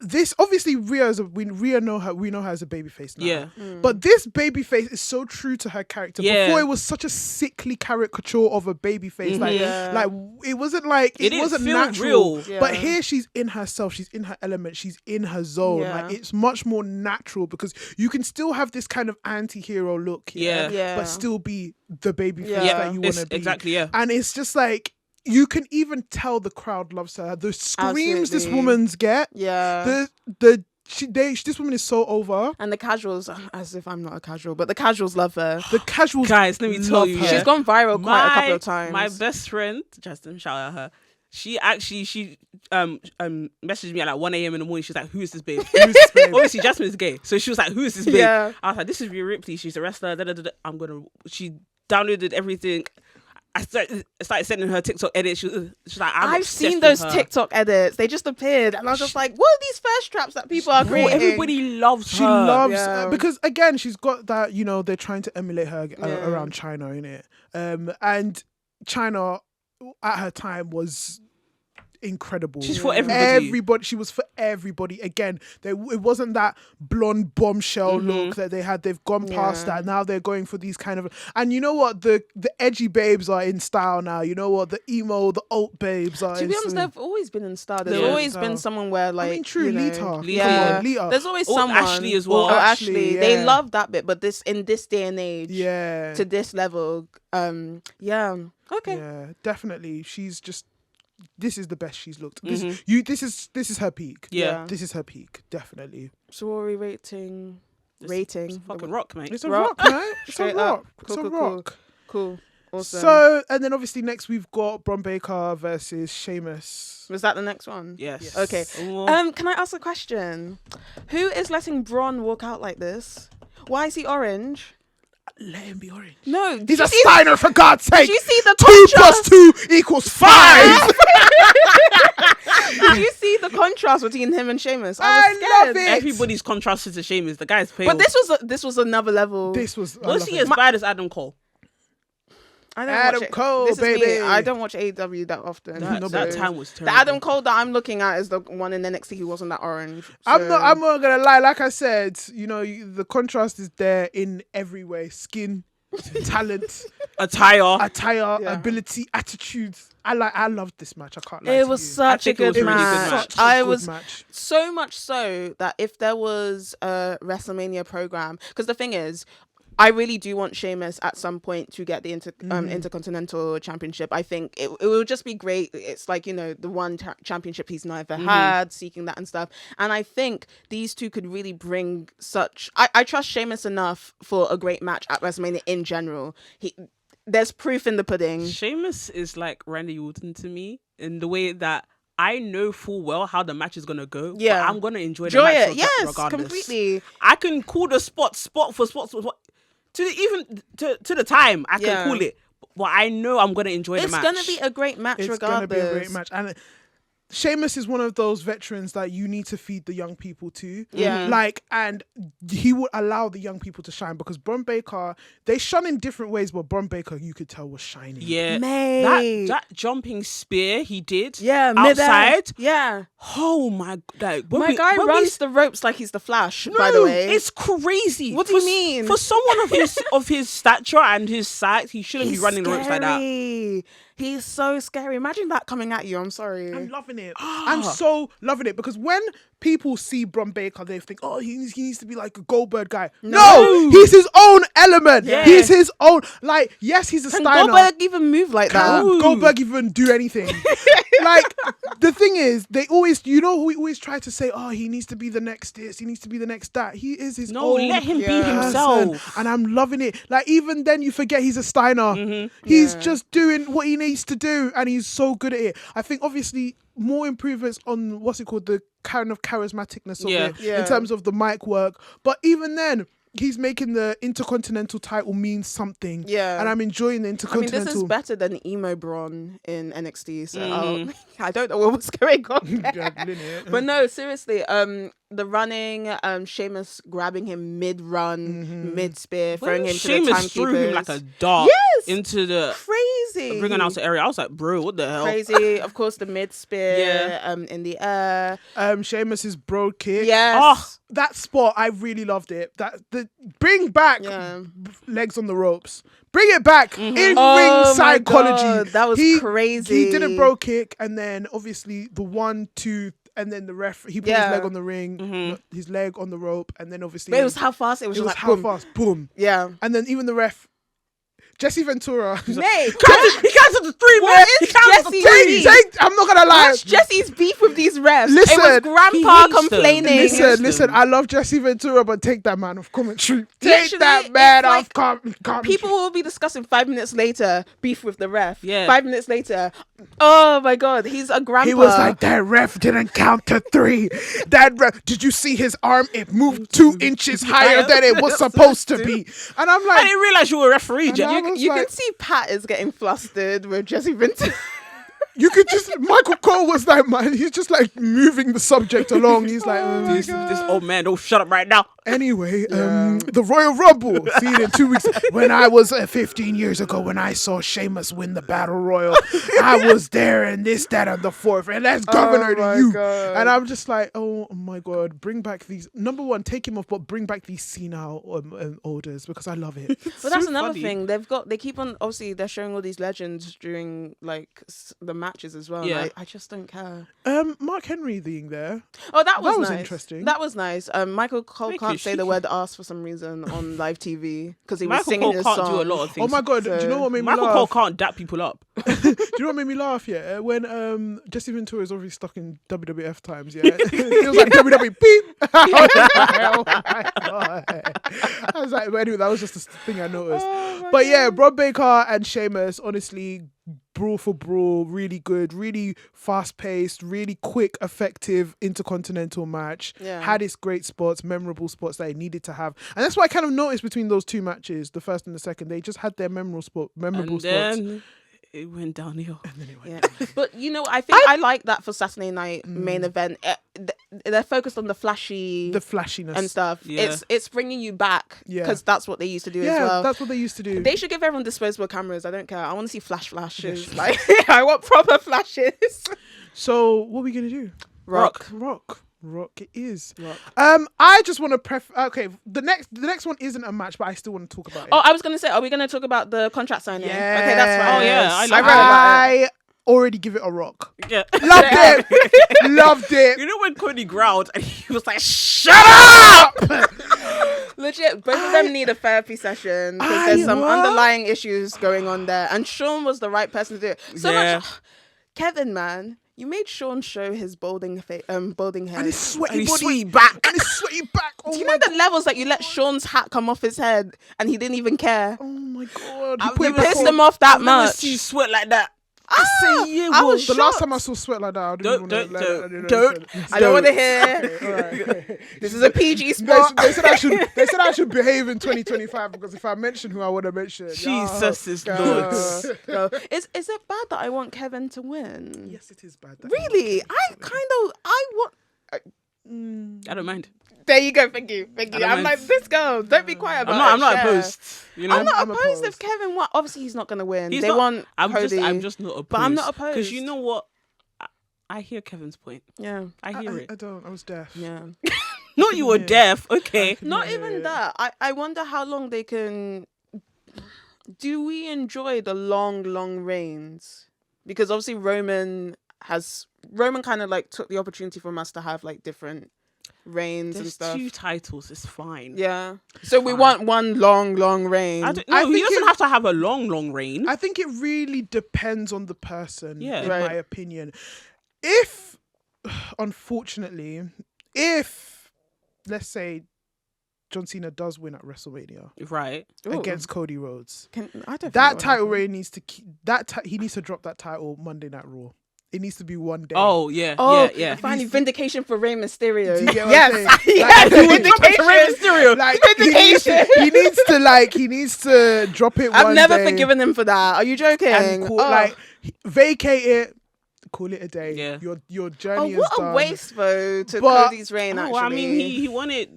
this obviously we know her as a babyface now. Yeah. But this babyface is so true to her character. Yeah. Before it was such a sickly caricature of a babyface. Yeah. Like it wasn't like it didn't wasn't feel natural. real. Yeah. But here she's in herself, she's in her element, she's in her zone. Yeah. Like it's much more natural because you can still have this kind of anti-hero look, Yeah. but still be the babyface Yeah. that you want to be. Exactly, yeah. And it's just like you can even tell the crowd loves her. The screams this Absolutely. woman's get. Yeah. This woman is so over. And the casuals, as if I'm not a casual, but the casuusals love her. The casuals, Guys, let me tell love you, her. She's gone viral quite a couple of times. My best friend, Justin, shout out her. She messaged me at like 1 a.m. in the morning. She's like, "Who is this babe?" Who's this babe? Obviously, Jasmine's gay, so she was like, "Who is this babe?" Yeah. I was like, "This is Rhea Ripley. She's a wrestler." Da, da, da, da. She downloaded everything. I started sending her TikTok edits. She's like, I've seen those TikTok edits. They just appeared, and I was just like, "What are these first traps that people are creating?" Everybody loves She her. loves Yeah. because again she's got that they're trying to emulate her around China, innit? And China at her time was incredible. She's for everybody. She was for everybody. Again, it wasn't that blonde bombshell look that they had. They've gone past that. Now they're going for these kind of. And you know what? The edgy babes are in style now. You know what? The emo, the alt babes are. To be honest, they've always been in style. There's always been someone where like. I mean, true, Lita. Yeah, Lita. there's always someone. Ashley as well. Ashley. Yeah. They love that bit, but in this day and age, to this level, okay, yeah, definitely. She's just. This is the best she's looked. This is her peak. Yeah. This is her peak, definitely. Sorority rating. Fucking rock, mate. It's a rock, man. It's a rock. It's a rock. Cool. Awesome. So, and then obviously next we've got Bron Baker versus Sheamus. Was that the next one? Yes. Okay. Can I ask a question? Who is letting Bron walk out like this? Why is he orange? Let him be orange. No, He's a Steiner, for God's sake. Did you see the 2 + 2 = 5. Did you see the contrast between him and Sheamus? I love it. Everybody's contrasted to Sheamus. The guy's pale. But this was another level. Was he as bad as Adam Cole? Adam Cole, this baby. Is me. I don't watch AEW that often. That time was terrible. The Adam Cole that I'm looking at is the one in NXT who wasn't that orange. So. I'm not gonna lie. Like I said, the contrast is there in every way: skin, talent, attire, ability, attitudes. I loved this match. I can't lie. It was such a good match. I was so much so that if there was a WrestleMania program, because the thing is, I really do want Sheamus at some point to get the Intercontinental Championship. I think it will just be great. It's like, the one championship he's never had, seeking that and stuff. And I think these two could really bring such... I trust Sheamus enough for a great match at WrestleMania in general. There's proof in the pudding. Sheamus is like Randy Orton to me in the way that I know full well how the match is gonna go. Yeah, but I'm gonna enjoy the match regardless. Completely. I can call the spot for spot. To the time, I can call it, but I know I'm gonna enjoy the match. It's gonna be a great match regardless. It's gonna be a great match, and Sheamus is one of those veterans that you need to feed the young people to. Yeah. And he would allow the young people to shine because Bron Baker, they shone in different ways, but Bron Baker, you could tell, was shining. Yeah. Mate. That jumping spear he did. Yeah. Outside. Yeah. Oh my God. My guy runs the ropes like he's the Flash, by the way. It's crazy. What do you mean? For someone of his stature and his size, he shouldn't be running the ropes like that. He's so scary. Imagine that coming at you. I'm sorry. I'm loving it. I'm so loving it because when people see Bron Baker, they think, oh, he needs to be like a Goldberg guy. No, he's his own element. Yeah. He's his own. Like, yes, he's a Steiner. Goldberg even move like that? Can Goldberg even do anything? Like, the thing is, they always, we always try to say, oh, he needs to be the next this, he needs to be the next that. He is his own. No, let him be himself. And I'm loving it. Like, even then you forget he's a Steiner. He's just doing what he needs to do, and he's so good at it. I think, obviously, more improvements on the kind of charismaticness of it in terms of the mic work. But even then, he's making the Intercontinental title mean something. Yeah. And I'm enjoying the Intercontinental. I mean, this is better than Emo Braun in NXT. So I don't know what was going on there. But no, seriously, the running, Sheamus grabbing him mid-run, mid-spear, throwing him to the timekeepers. Sheamus threw him like a dart into the... Crazy. Bringing out the area. I was like, bro, what the hell? Crazy. Of course, the mid-spear in the air. Sheamus's broad kick. Yes. Oh, that spot, I really loved it. Bring back legs on the ropes. Bring it back in ring psychology. God, that was crazy. He did a bro kick, and then obviously the 1, 2, and then the ref, he put his leg on the ring, his leg on the rope, and then obviously... But it was how fast it was. Boom. Yeah. And then even the ref, Jesse Ventura. Mate, he counted the 3, man. He counted the 3. I'm not gonna lie. What's Jesse's beef with these refs? Listen, it was Grandpa complaining. Listen. I love Jesse Ventura, but take that man off commentary. Take that man off commentary. People will be discussing 5 minutes later beef with the ref. Yeah. 5 minutes later, oh my God, he's a grandpa. He was like, that ref didn't count to 3. That ref, did you see his arm? It moved 2 inches higher than it was supposed to be. And I'm like, I didn't realize you were a referee. You can see Pat is getting flustered with Jesse Ventura. you could just Michael Cole was like, man, he's just like moving the subject along. He's like, this old man, don't shut up right now. Anyway, the Royal Rumble. See it in 2 weeks. When I was 15 years ago, when I saw Sheamus win the Battle Royal, I was there and this, that, and the fourth. And that's governor to you. God. And I'm just like, oh my God, bring back these. Number one, take him off, but bring back these senile orders because I love it. But that's So another funny. thing. They keep on, obviously, they're showing all these legends during like the matches as well. Yeah. Like, I just don't care. Mark Henry being there. Oh, that was nice. interesting. That was nice. Michael Cole Make can't it say the cheeky. word ass for some reason on live TV because he was Michael singing Cole his can't song. do a lot of things. Oh my God, do you know what made me Michael laugh? Cole can't dap people up. Do you know what made me laugh? Yeah, when Jesse Ventura is obviously stuck in WWF times. Yeah, it was like WWE beep. I was like, but anyway, that was just the thing I noticed. But yeah, Rob Baker and Sheamus, honestly, brawl for brawl, really good, really fast paced, really quick, effective intercontinental match. Yeah. Had its great spots, memorable spots that it needed to have, and that's what I kind of noticed between those two matches, the first and the second. They just had their memorable spots. And then it went downhill. Yeah. But you know, I think I like that for Saturday night main event. They're focused on the flashy, The flashiness and stuff. Yeah. It's bringing you back Yeah. because that's what they used to do Yeah, as well. that's what they used to do. They should give everyone disposable cameras. I don't care. I want to see flashes. Like I want proper flashes. So what are we gonna do? Rock. Rock it is. Rock. I just want to okay, the next one isn't a match, but I still want to talk about it. Oh, I was gonna say, are we gonna talk about the contract signing? Okay, that's fine. Oh, yeah, I I love read that. about it. I already give it a rock. Yeah. Loved it. Loved it. You know when Cody growled and he was like, "Shut up!" Legit, both of them need a therapy session because there's some underlying issues going on there, and Sean was the right person to do it. So Yeah. much, Kevin, man, you made Sean show his balding head And his sweaty And his body. sweet back. And his sweaty back. Oh Do you my know the levels that you let Sean's hat come off his head and he didn't even care? Oh my God. I've put it never back Pissed on. him off that I've never much. seen sweat like that. I was The last shocked. time I saw sweat like that, I didn't Don't. I don't want to hear. Alright. This is a PG spot. They said I should behave in 2025 because if I mention who I want to mention, Jesus is God. Lord. No. Is it bad that I want Kevin to win? Yes, it is bad. that Really? I want. I don't mind. There you go. Thank you. don't I'm mind. like this girl. Don't be quiet about I'm it. not share. opposed. You know, I'm not I'm opposed if opposed. Kevin won. Obviously, he's not going to win. He's They not- want I'm Cody. just not opposed. But I'm not because opposed. you know what? I hear Kevin's point. Yeah. I hear it. I don't. I was deaf. Yeah. Not you were deaf. Okay. Not Yeah, even yeah. that. I wonder how long they can. Do we enjoy the long reigns? Because obviously Roman kind of like took the opportunity from us to have like different reigns and There's stuff. 2 titles. It's fine. Yeah. So we Fine. want one long reign. I don't, I no, he think doesn't it- have to have a long reign. I think it really depends on the person, Yeah. in Right. my opinion. If, unfortunately, let's say John Cena does win at WrestleMania Right. Ooh. against Cody Rhodes, I don't. that title reign needs to he needs to drop that title Monday Night Raw. It needs to be one day. Oh, yeah. Oh, yeah. finally vindication for Rey Mysterio. Do you get what yes, I'm saying? yes, Like, vindication. Like Vindication. he needs to drop it. I've one never day forgiven him for that. Are you joking? and call, vacate it, call it a day. Yeah. Your journey is what done. a waste though to But- Cody's reign. Oh, Actually, I mean, he won it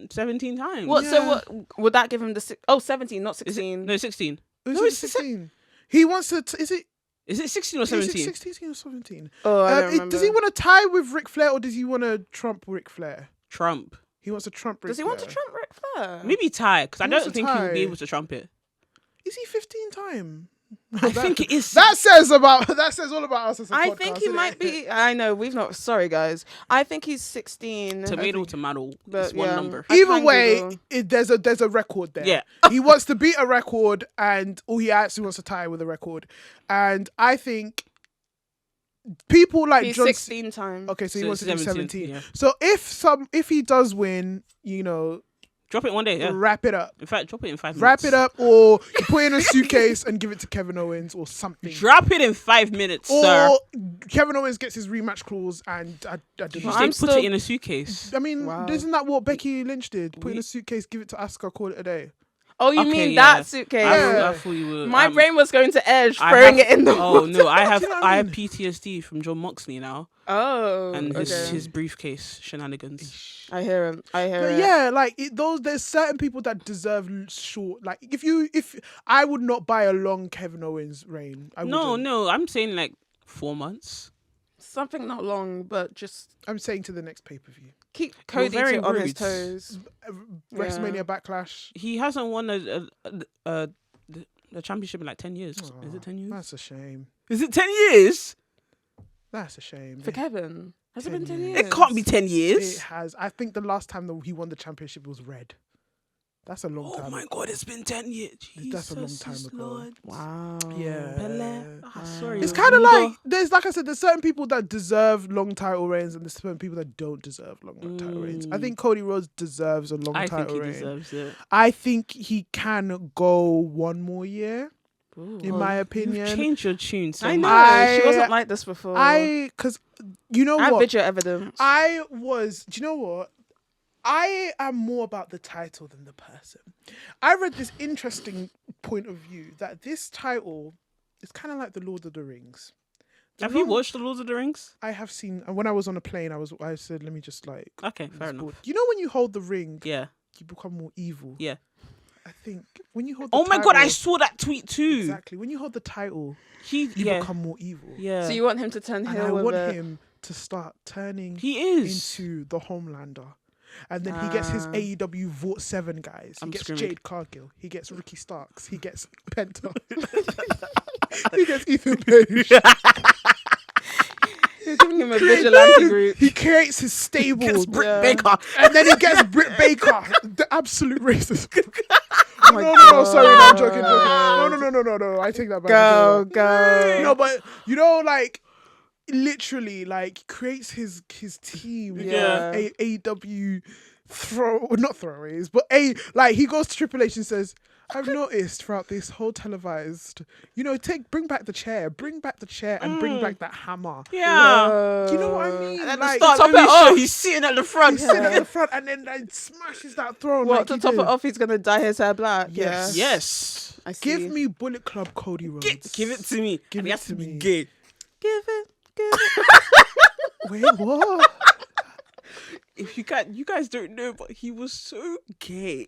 17 times. What? Yeah. So what would that give him 17, not Is it, 16? no, 16. Is No, it it's 16? He wants to. Is it 16 or Is it 17? 16 or 17? Oh, I don't remember. Does he want to tie with Ric Flair or does he want to trump Ric Flair? Trump. He wants to trump Ric Does he Flair. want to trump Ric Flair? Maybe tie, because I He wants don't to think he would be tie. able to trump it. Is he 15 time? I think it is. That says all about us as a I podcast, think he innit? might be. I know we've not. Sorry, guys. I think he's 16. Tomato. But, It's one yeah. number. I Either can way, Google. there's a record there. Yeah. He wants to beat a record, and he actually wants to tie with a record. And I think people like He's John. 16 times. Okay, so he So wants to do 17, 17. yeah. So if he does win, Drop it one day, yeah. wrap it up. In fact, drop it in 5 minutes. Wrap it up, or you put it in a suitcase and give it to Kevin Owens or something. Drop it in 5 minutes, Or sir. Kevin Owens gets his rematch clause, and I don't You know. Well, say I'm put still- it in a suitcase. I mean, Wow. isn't that what Becky Lynch did? Put it in We- a suitcase, give it to Asuka, call it a day. Oh, you Okay, mean yeah. that suitcase? I thought you were. My brain was going to Edge, I throwing have- it in the Oh water. no, I have Do you know what I I have mean? PTSD from John Moxley now Oh, and okay. his briefcase shenanigans. I hear him. I hear But it. yeah, like there's certain people that deserve short. Like if I would not buy a long Kevin Owens reign. No, I'm saying like 4 months. Something not long, but just I'm saying to the next pay per view. keep Cody very on his rude. toes. WrestleMania Backlash. He hasn't won a championship in like 10 years. Is Aw, it 10 years? That's a shame. Is it 10 years? That's a shame. For Kevin. Has it been 10 10 years? It can't be 10 It years. has. I think the last time that he won the championship was Red. That's a long Oh time. my God, it's been 10 years. That's a long Jesus time is ago. Lord. Wow. Yeah. Pele. Sorry. It's kind of Amigo. like there's, like I said, there's certain people that deserve long title reigns, and there's certain people that don't deserve long title reigns. I think Cody Rhodes deserves a long I title think he reign. deserves it. I think he can go one more year, in my opinion. You've changed your tune so I know. much. She wasn't like this before. Because you know I have what? video evidence. Do you know what? I am more about the title than the person. I read this interesting point of view that this title is kind of like the Lord of the Rings. Have you watched The Lord of the Rings? I have seen, and when I was on a plane, I said, let me just like. Okay, fair enough. You know when you hold the ring, Yeah. you become more evil. Yeah. I think when you hold the Oh my title, God, I saw that tweet too. exactly. When you hold the title, You you become more evil. Yeah. So you want him to turn And heel I with want it? him to start turning He is. into the Homelander. And then he gets his AEW Vault 7 guys. He I'm gets screaming. Jade Cargill. He gets Ricky Starks. He gets Penta. He gets Ethan Page. You're giving him a vigilante group. He creates his stable. It's Britt Yeah. Baker. And then he gets Britt Baker. The absolute racist. Oh my No, sorry, no, I'm joking. God. No. I take that back. Go, go. No, but you know, like, literally, like, creates his team. Yeah. AEW not throwaways, but he goes to Triple H and says, I've noticed throughout this whole televised, bring back the chair, and bring back that hammer. Yeah. Do you know what I mean? And at Like, the start, top let me it show off. he's sitting at the front. he's sitting at the front and then like, smashes that throne. What, like to he top did. it off, he's going to dye his hair black? Yes. Yeah. Yes. I see. Give me Bullet Club Cody Rhodes. Give it to me. Give And it he has to to be me. gay. Give it. Wait, what? If you guys don't know, but he was so gay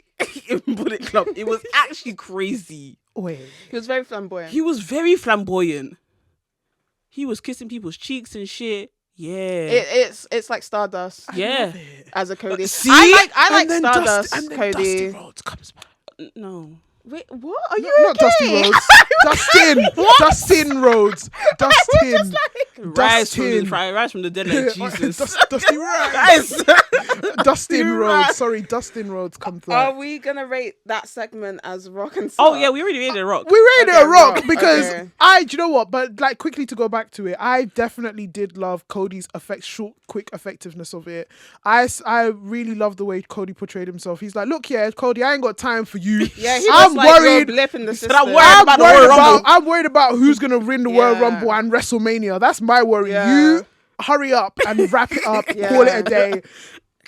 in Bullet Club. It was actually crazy. Wait. He was very flamboyant. He was very flamboyant. He was kissing people's cheeks and shit. Yeah. It's like Stardust yeah. as a Cody. See? I like And then Stardust, and then Cody. Dusty Rhodes comes back. No. Wait, what? Are you Not Dusty okay? Rhodes. Dustin Rhodes. Dustin. Rise from the dead like Jesus. Dusty Rhodes. Dustin You're Rhodes. right. Sorry, Dustin Rhodes comes Are back. we gonna rate that segment as rock and Oh sock? yeah, we already made it rock. We rated Okay, it a rock rock, because okay. do you know what? But like quickly to go back to it, I definitely did love Cody's quick effectiveness of it. I really love the way Cody portrayed himself. He's like, look here, Cody, I ain't got time for you. Yeah, he I'm was like your worried. blip in the said, system. I'm worried about the Royal Rumble. I'm worried about who's gonna win the Royal Yeah. Rumble and WrestleMania. That's my worry. Yeah. You hurry up and wrap it up. Yeah. Call it a day.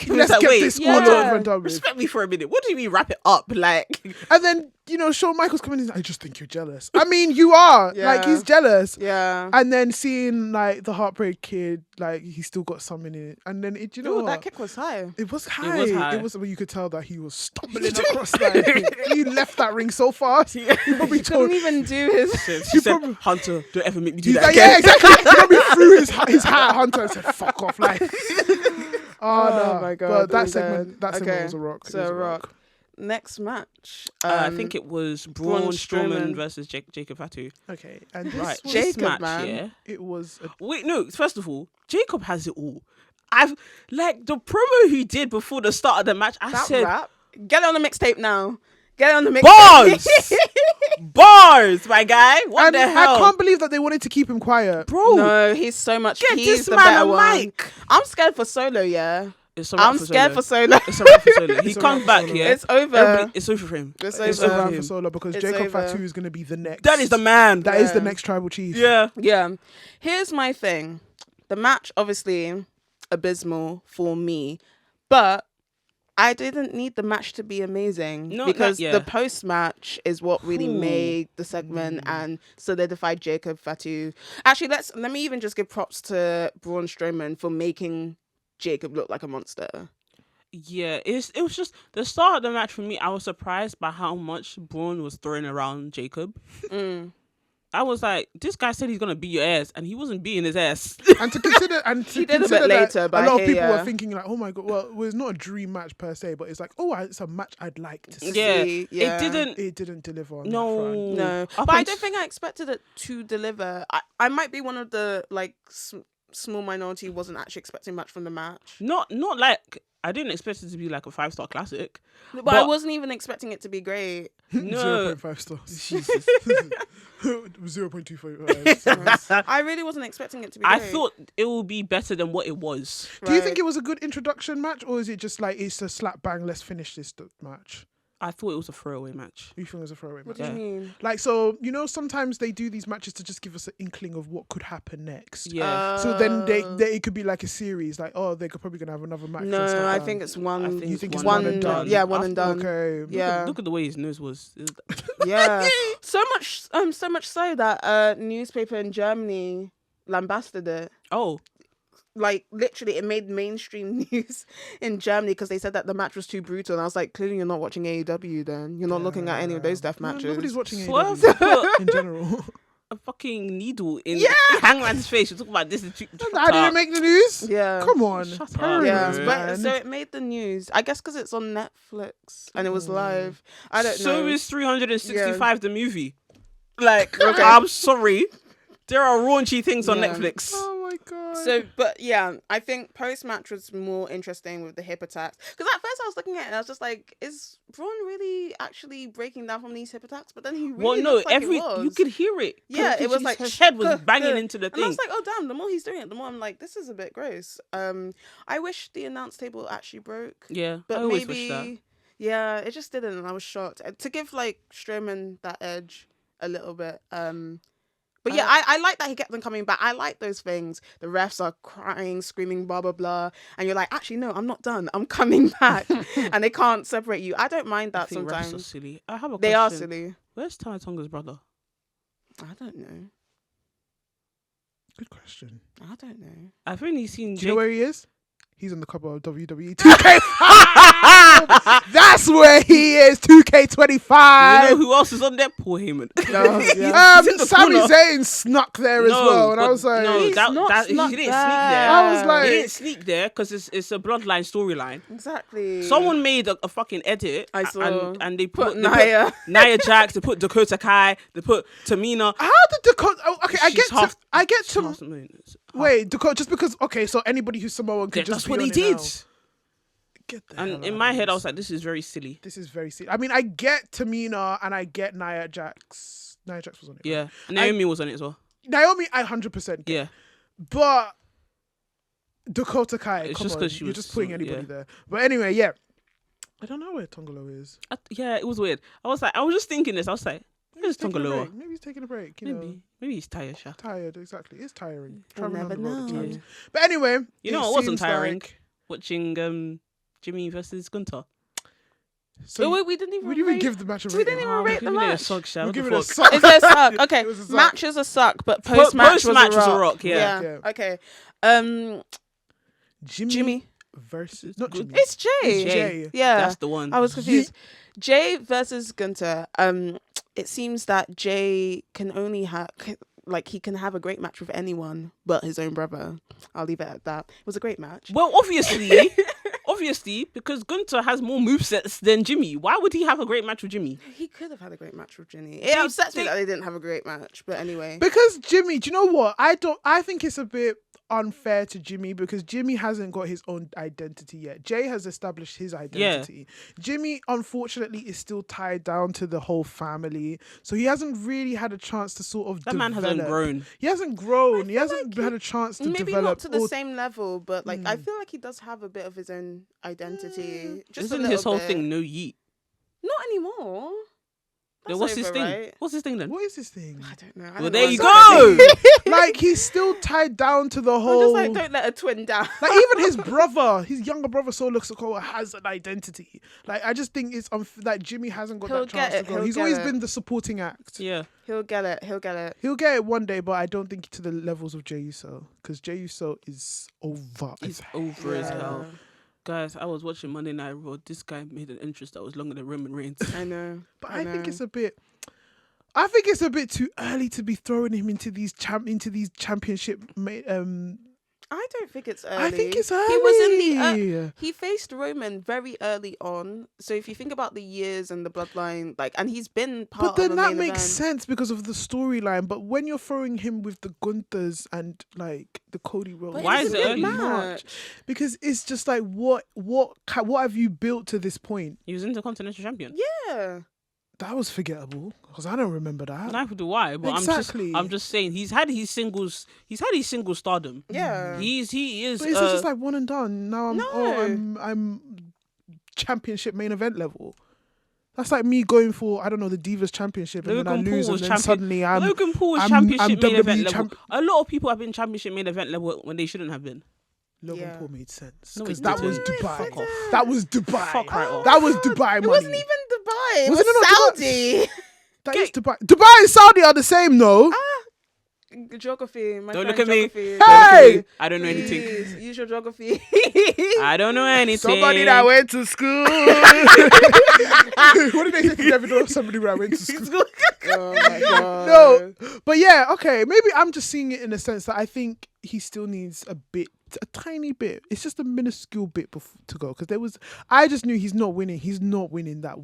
Let's like, get wait, this all yeah. over and done with. Respect me for a minute. What do you mean wrap it up? Like And then Shawn Michaels coming in. I just think you're jealous. I mean, you are. Yeah. Like he's jealous. Yeah. And then seeing like the Heartbreak Kid, like he still got something in it. And then you know Ooh, what? that kick was high. It was high. high. Well, you could tell that he was stumbling across. Like he left that ring so fast. He probably told. Couldn't even do his. she said, Hunter, don't ever make me do He's that like, again. yeah, exactly. He probably threw his hat at Hunter and said, "Fuck off!" Like, Oh my God, But that I'm segment dead. segment Okay, was a rock. It so was a rock. Next match. I think it was Braun Braun Strowman Strowman versus Jacob Fatu. Okay, and this Right, was, this Jacob, match, man. yeah. it was. Wait, no. First of all, Jacob has it all. I've like the promo he did before the start of the match. I that said rap. Get it on the mixtape now. Get it on the mixtape. bars, bars, my guy. What And the hell, I can't believe that they wanted to keep him quiet. bro? No, he's so much. Get He's this the man better a one. mic. I'm scared for Solo. Yeah, It's a wrap I'm scared for Solo. It's a wrap for Solo. He It's a comes wrap for back, Solo. yeah. It's over. Everybody- it's over for him. It's It's over. over him. for Solo because It's Jacob over. Fatu is going to be the next. That is the man. That is the Yeah. next tribal chief. Yeah. Yeah. Here's my thing. The match, obviously, abysmal for me, but I didn't need the match to be amazing No, because yeah. the post match is what really made the segment and solidified Jacob Fatu. Actually, let me even just give props to Braun Strowman for making Jacob look like a monster. Yeah, it was just the start of the match for me. I was surprised by how much Braun was throwing around Jacob. I was like, this guy said he's gonna beat your ass, and he wasn't beating his ass. And to consider, He did a bit later, but a lot of people yeah. were thinking like, oh my god, well, it was not a dream match per se, but it's like, oh, it's a match I'd like to see. Yeah, It didn't deliver on that front. No, but I don't think I expected it to deliver. I might be one of the like small minority who wasn't actually expecting much from the match. Not like I didn't expect it to be like a 5-star classic, but I wasn't even expecting it to be great. No, 0.5 stars. Jesus. 0.25. I really wasn't expecting it to be great. I thought it would be better than what it was. Do you think it was a good introduction match, or is it just like it's a slap bang, let's finish this match? I thought it was a throwaway match. You think it was a throwaway match? What do you mean? Like, so, you know, sometimes they do these matches to just give us an inkling of what could happen next. Yeah. So then it could be like a series, like, oh, they're probably going to have another match. No, I think it's one. I think You think it's it's one and done? Yeah, one and done. Okay. Yeah. Look at the way his nose was. Yeah. So much so that a newspaper in Germany lambasted it. Oh, Like, literally, it made mainstream news in Germany because they said that the match was too brutal. And I was like, clearly you're not watching AEW then. You're not looking at any of those death matches. Nobody's watching Swerve AEW put in general. a fucking needle in Hangman's face. You talk about this. How did it make the news? Yeah. Come on. Shut Hurry, up. Yeah, Man. but so it made the news. I guess because it's on Netflix and it was live. I don't know. So is 365 the movie. Like, Okay. I'm sorry. There are raunchy things on Yeah. Netflix. Oh my god. So, but yeah, I think post match was more interesting with the hip attacks. Because at first I was looking at it and I was just like, is Braun really actually breaking down from these hip attacks? But then he really Well, no, looked like it was. you could hear it. Yeah, it was like his head was good, banging good. into the And I thing. was like, oh damn, the more he's doing it, the more I'm like, this is a bit gross. I wish the announce table actually broke. Yeah, But I always wish that. maybe, yeah, it just didn't, and I was shocked. To give like Strowman that edge a little bit. But yeah, I like that he kept them coming back. I like those things. The refs are crying, screaming, blah blah blah, and you're like, actually no, I'm not done. I'm coming back, and they can't separate you. I don't mind I that think refs are sometimes. silly. I have a question. They are silly. Where's Tana Tonga's brother? I don't know. Good question. I don't know. I've only seen Do you know Jake. where he is? He's on the cover of WWE 2K. That's where he is. 2K25. You know who else is on there? Paul Heyman. No, yeah. He's in the Sami corner. Zayn snuck there as well, and I but was like, no, He's not he snuck didn't there. sneak there. I was like, He didn't sneak there because it's a bloodline storyline. Exactly. Someone made a fucking edit. I saw. and they Put put Nia. Nia Jax. They put Dakota Kai. They put Tamina. how did Dakota? Oh, okay, I She's get she's to. half Samoan. Wait, Dakota, just because? Okay, so anybody who's Samoan could Yeah, just that's be what on he it did. now. Get the hell And out in of my head, I this. was like, this is very silly. This is very silly. I mean, I get Tamina and I get Nia Jax. Nia Jax was on it. Yeah. right? Naomi was on it as well. Naomi, I 100% get. Yeah. But Dakota Kai, It's come just on, 'cause she you're was just putting so- anybody yeah. there. But anyway, yeah. I don't know where Tongolo is. Yeah, it was weird. I was just thinking this. I was like, Maybe where's he's taking a Tongaloa? break. Maybe he's taking a break. You know, Maybe he's tired, Sha. tired. Exactly, it's tiring. We'll Traveling on never the road at know. times. But anyway, You know it what wasn't seems tiring? like- Watching Jimmy versus Gunter. So Oh, wait, we didn't even we didn't rate. even give the match a We rating. didn't even rate the Giving it a match. suck, Sha. We're What the giving it a fuck? suck. Is there a suck? Okay, It was a suck. matches a suck, but post match was Post-match a rock. yeah. Yeah. Okay. Jimmy versus not Jimmy. It's Jay. It's Jay. Yeah. That's the one. I was confused. Jay versus Gunter. It seems that Jay can only have he can have a great match with anyone but his own brother. I'll leave it at that. It was a great match. Well, obviously, because Gunter has more movesets than Jimmy. Why would he have a great match with Jimmy? He could have had a great match with Ginny. It upsets me that they didn't have a great match. But anyway. Because Jimmy, do you know what? I think it's a bit unfair to Jimmy because Jimmy hasn't got his own identity yet. Jay has established his identity. Jimmy, unfortunately, is still tied down to the whole family. So he hasn't really had a chance to sort of That man hasn't grown. He hasn't grown. He hasn't had a chance to Maybe develop. not to the or- same level, but I feel like he does have a bit of his own identity. Just a Isn't little his whole bit. thing no yeet? Not anymore. Then what's his over, thing? right? What's his thing then? What is this thing? I don't know. Well, there you go. go. Like, he's still tied down to the I'm whole. just like, don't let a twin down. Like, even his brother, his younger brother, Solo Sikoa, has an identity. Like, I just think it's like Jimmy hasn't got He'll that chance get to it, go. he'll He's get always it. been the supporting act. Yeah. He'll get it. He'll get it. He'll get it one day, but I don't think to the levels of Jey Uso, because Jey Uso is over. He's as over as Yeah. hell. Guys, I was watching Monday Night Raw. This guy made an entrance that was longer than Roman Reigns. I know. But I think it's a bit. I think it's a bit too early to be throwing him into these championship. I don't think it's early. I think it's early. He was in the. He faced Roman very early on. So if you think about the years and the bloodline, like, and he's been part. But then of the that main makes event. sense because of the storyline. But when you're throwing him with the Gunthers and like the Cody Rhodes, But Why it's is a it good early? match. Because it's just like what have you built to this point? He was Intercontinental Champion. Yeah. That was forgettable because I don't remember that. Neither do I. But Exactly. I'm just saying he's had his singles stardom. Yeah. He is. But it's just like one and done. Now No. I'm championship main event level. That's like me going for, I don't know, the Divas Championship and then I Logan Paul lose and was then champion- suddenly I'm Logan Paul was I'm championship main WWE event level. champ- A lot of people have been championship main event level when they shouldn't have been. Logan Yeah. Paul made sense No, because it that didn't. was Dubai. Fuck off. That was Dubai. Fuck right off. That was Dubai money. It wasn't even Dubai. It Was was, it not Saudi. That is Dubai. Dubai and Saudi are the same, though. Geography. My Don't friend, look at me. geography. Hey! I don't know anything. Please, use your geography. I don't know anything. Somebody that went to school. What did they say? You never know somebody that went to school. Oh my god. No, but yeah, okay. Maybe I'm just seeing it in the sense that I think he still needs a tiny bit. It's just a minuscule bit to go because I just knew he's not winning. He's not winning that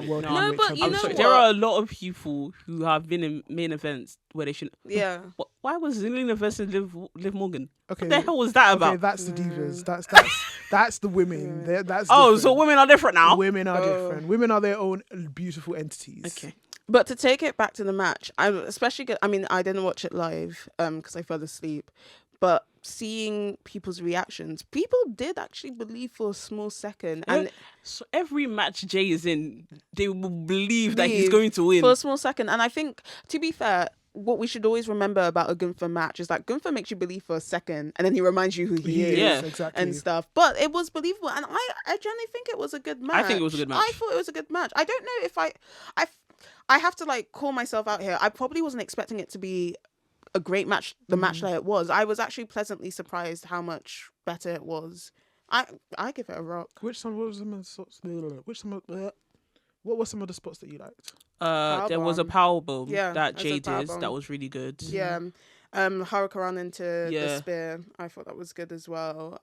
world. No, heavyweight but you I'm know championship. sorry. what? There are a lot of people who have been in main events where they shouldn't. Yeah. Why was Zelina versus Liv Morgan? Okay, What the hell was that okay, about? that's the divas. That's the women. That's Oh, different. so women are different now. Women are different. Women are their own beautiful entities. Okay. But to take it back to the match, I'm especially good. I mean, I didn't watch it live because I fell asleep. But seeing people's reactions, people did actually believe for a small second, and So every match Jay is in, they will believe that he's going to win. for a small second. And I think, to be fair, what we should always remember about a Gunther match is that Gunther makes you believe for a second, and then he reminds you who he is. Yeah. exactly. And stuff, but it was believable, and I generally think it was a good match. I think it was a good match. I thought it was a good match. I don't know if I have to like call myself out here. I probably wasn't expecting it to be a great match. The match that it was, I was actually pleasantly surprised how much better it was. I give it a rock. What were some of the spots? What were some of the spots that you liked? There was a Powerbomb. power bomb Yeah, that there's Jay a did powerbomb. that was really good. Yeah, Hurricane into the Yeah. spear. I thought that was good as well.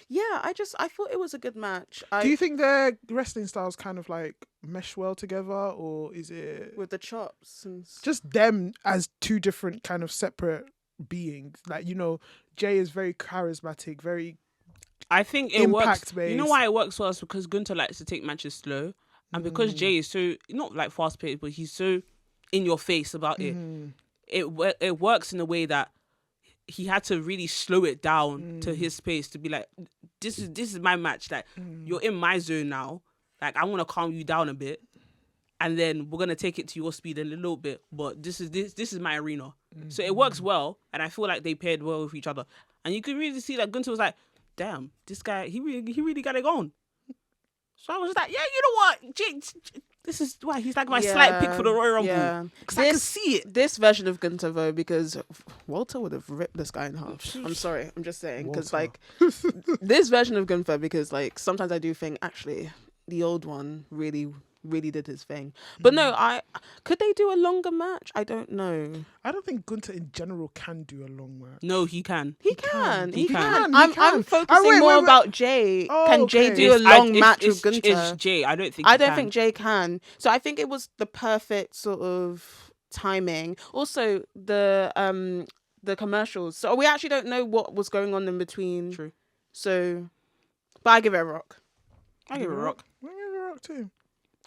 Yeah, I thought it was a good match. Do you think their wrestling styles kind of like mesh well together, or is it with the chops and just them as two different kind of separate beings? Like, Jay is very charismatic, very I think it works. Impact-based. You know why it works well is because Gunther likes to take matches slow, and because Jay is so not like fast paced, but he's so in your face about it. It works in a way that he had to really slow it down to his pace to be like, this is my match. Like you're in my zone now. Like I'm gonna calm you down a bit, and then we're gonna take it to your speed a little bit. But this is my arena, so it works well, and I feel like they paired well with each other. And you could really see that Gunther was like, damn, this guy, he really got it going. So I was just like, yeah, you know what, this is why he's like my slight pick for the Royal Rumble. Yeah. Because I can see it. This version of Gunther, though, because Walter would have ripped this guy in half. I'm sorry, I'm just saying. Because, like, this version of Gunther, because, like, sometimes I do think, actually, the old one really did his thing. But no, could they do a longer match? I don't know. I don't think Gunther in general can do a long match. No, he can. He can. He can. He I'm can. focusing wait, more wait. about Jay. Oh, Can Jay okay. do a long match with Gunther? It's Jay. I don't think. I he don't can. think Jay can. So I think it was the perfect sort of timing. Also, the commercials. So we actually don't know what was going on in between. True. So, but I give it a rock. I give it a rock. I give it a rock too.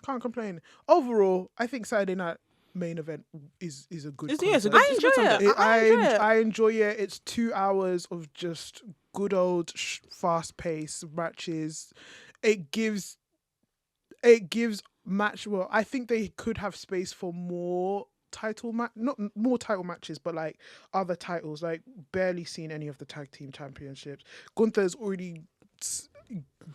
Can't complain. Overall, I think Saturday night main event is a good. It's a concept. good. I enjoy concept. it. I enjoy it. I enjoy it. It's 2 hours of just good old fast paced matches. It gives match. Well, I think they could have space for more not more title matches, but like other titles. Like barely seen any of the tag team championships. Gunther's already.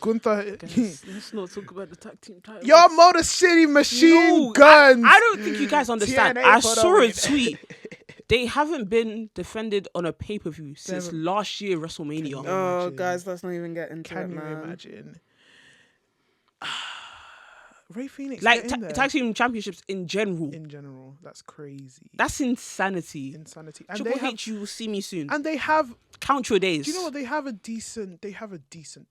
Gunther, Guys, let's not talk about the tag team title. your Motor City Machine Guns. I don't think you guys understand. TNA I for the saw a win. tweet. They haven't been defended on a pay-per-view since Never. last year WrestleMania. Oh, Imagine. guys, let's not even get into Can it, you man. imagine? Ray Phoenix, Like get in there. tag team championships in general. In general, that's crazy. That's insanity. Insanity. And Triple they have, H, you will see me soon. and they have. Count your days. Do you know what? They have a decent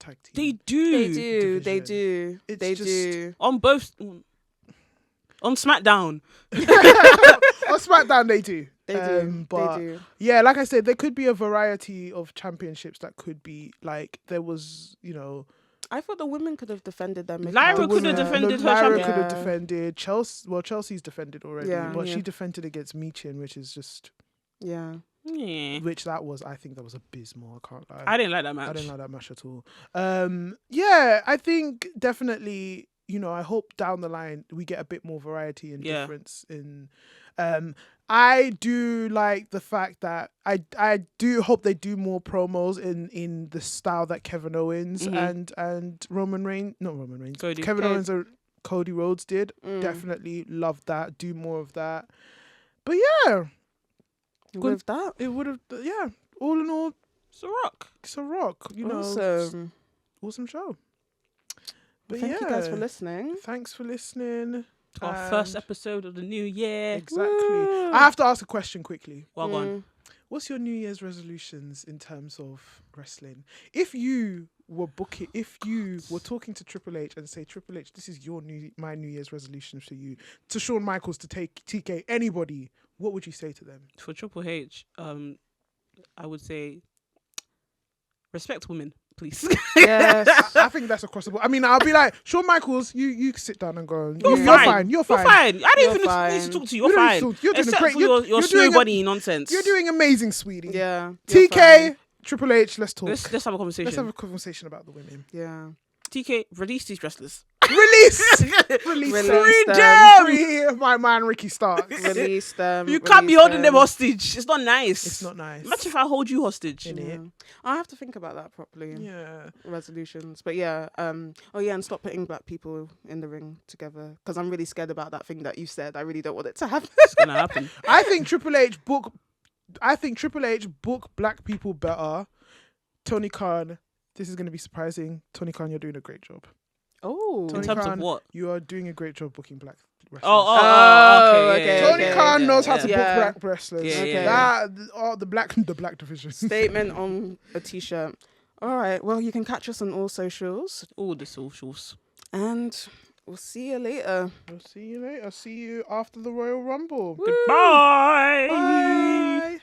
tag team. They do. They do. They division. do. It's They just- do. On both. On SmackDown. On SmackDown, they do. They do. But They do. yeah, like I said, there could be a variety of championships that could be like there was, I thought the women could have defended them. Lyra the could have women- defended her Lyra champion. could have Yeah. defended Chelsea. Well, Chelsea's defended already, Yeah. but Yeah. she defended against Michin, which is just Yeah. Yeah. I think that was abysmal. I can't lie. I didn't like that match. I didn't like that match at all. Yeah, I think definitely, I hope down the line we get a bit more variety and Yeah. difference in. I do like the fact that I do hope they do more promos in the style that Kevin Owens Mhm. and Roman Reigns, not Roman Reigns, Cody. Kevin Owens and Cody Rhodes did. Mm. Definitely love that. Do more of that. But yeah, With that, it would have. Yeah, all in all, It's a rock. it's a rock. awesome. Awesome show. But Thank you guys for listening. Thanks for listening. Our first And- episode of the new year. Exactly. Woo. I have to ask a question quickly. Well gone. What's your New Year's resolutions in terms of wrestling? If you were talking to Triple H and say, Triple H, this is my New Year's resolution for you, to Shawn Michaels, to take TK, anybody, what would you say to them? For Triple H, I would say respect women, please. Yes. I think that's across the board. I mean, I'll be like, Shawn Michaels, you sit down and go, You're you're fine. fine. You're You're fine. fine. I don't You're even need fine. to talk to you. You You're don't fine. need to- you're doing Except great. for You're your doing slow bunny nonsense. You're doing amazing, sweetie. Yeah. you're TK, fine. Triple H, let's talk. Let's have a conversation. Let's have a conversation about the women. Yeah. TK, release these wrestlers. Release Release them. them. Free my man Ricky Starks. Release them. You can't be release holding them hostage. It's not nice. It's not nice. Imagine if I hold you hostage. In Yeah. it. I have to think about that properly. Yeah. Resolutions, but yeah. Oh yeah, and stop putting black people in the ring together because I'm really scared about that thing that you said. I really don't want it to happen. It's gonna happen. I think Triple H book black people better. Tony Khan, this is going to be surprising. Tony Khan, you're doing a great job. Oh. In Tony terms Khan, of what? You are doing a great job booking black wrestlers. Oh, okay. okay, yeah, Tony yeah, Khan yeah, knows how yeah. to Yeah. book black wrestlers. Yeah, Okay. The black division. Statement on a t-shirt. All right. Well, you can catch us on all socials, All the socials. and we'll see you later. I'll see you later. See you after the Royal Rumble. Goodbye. Bye.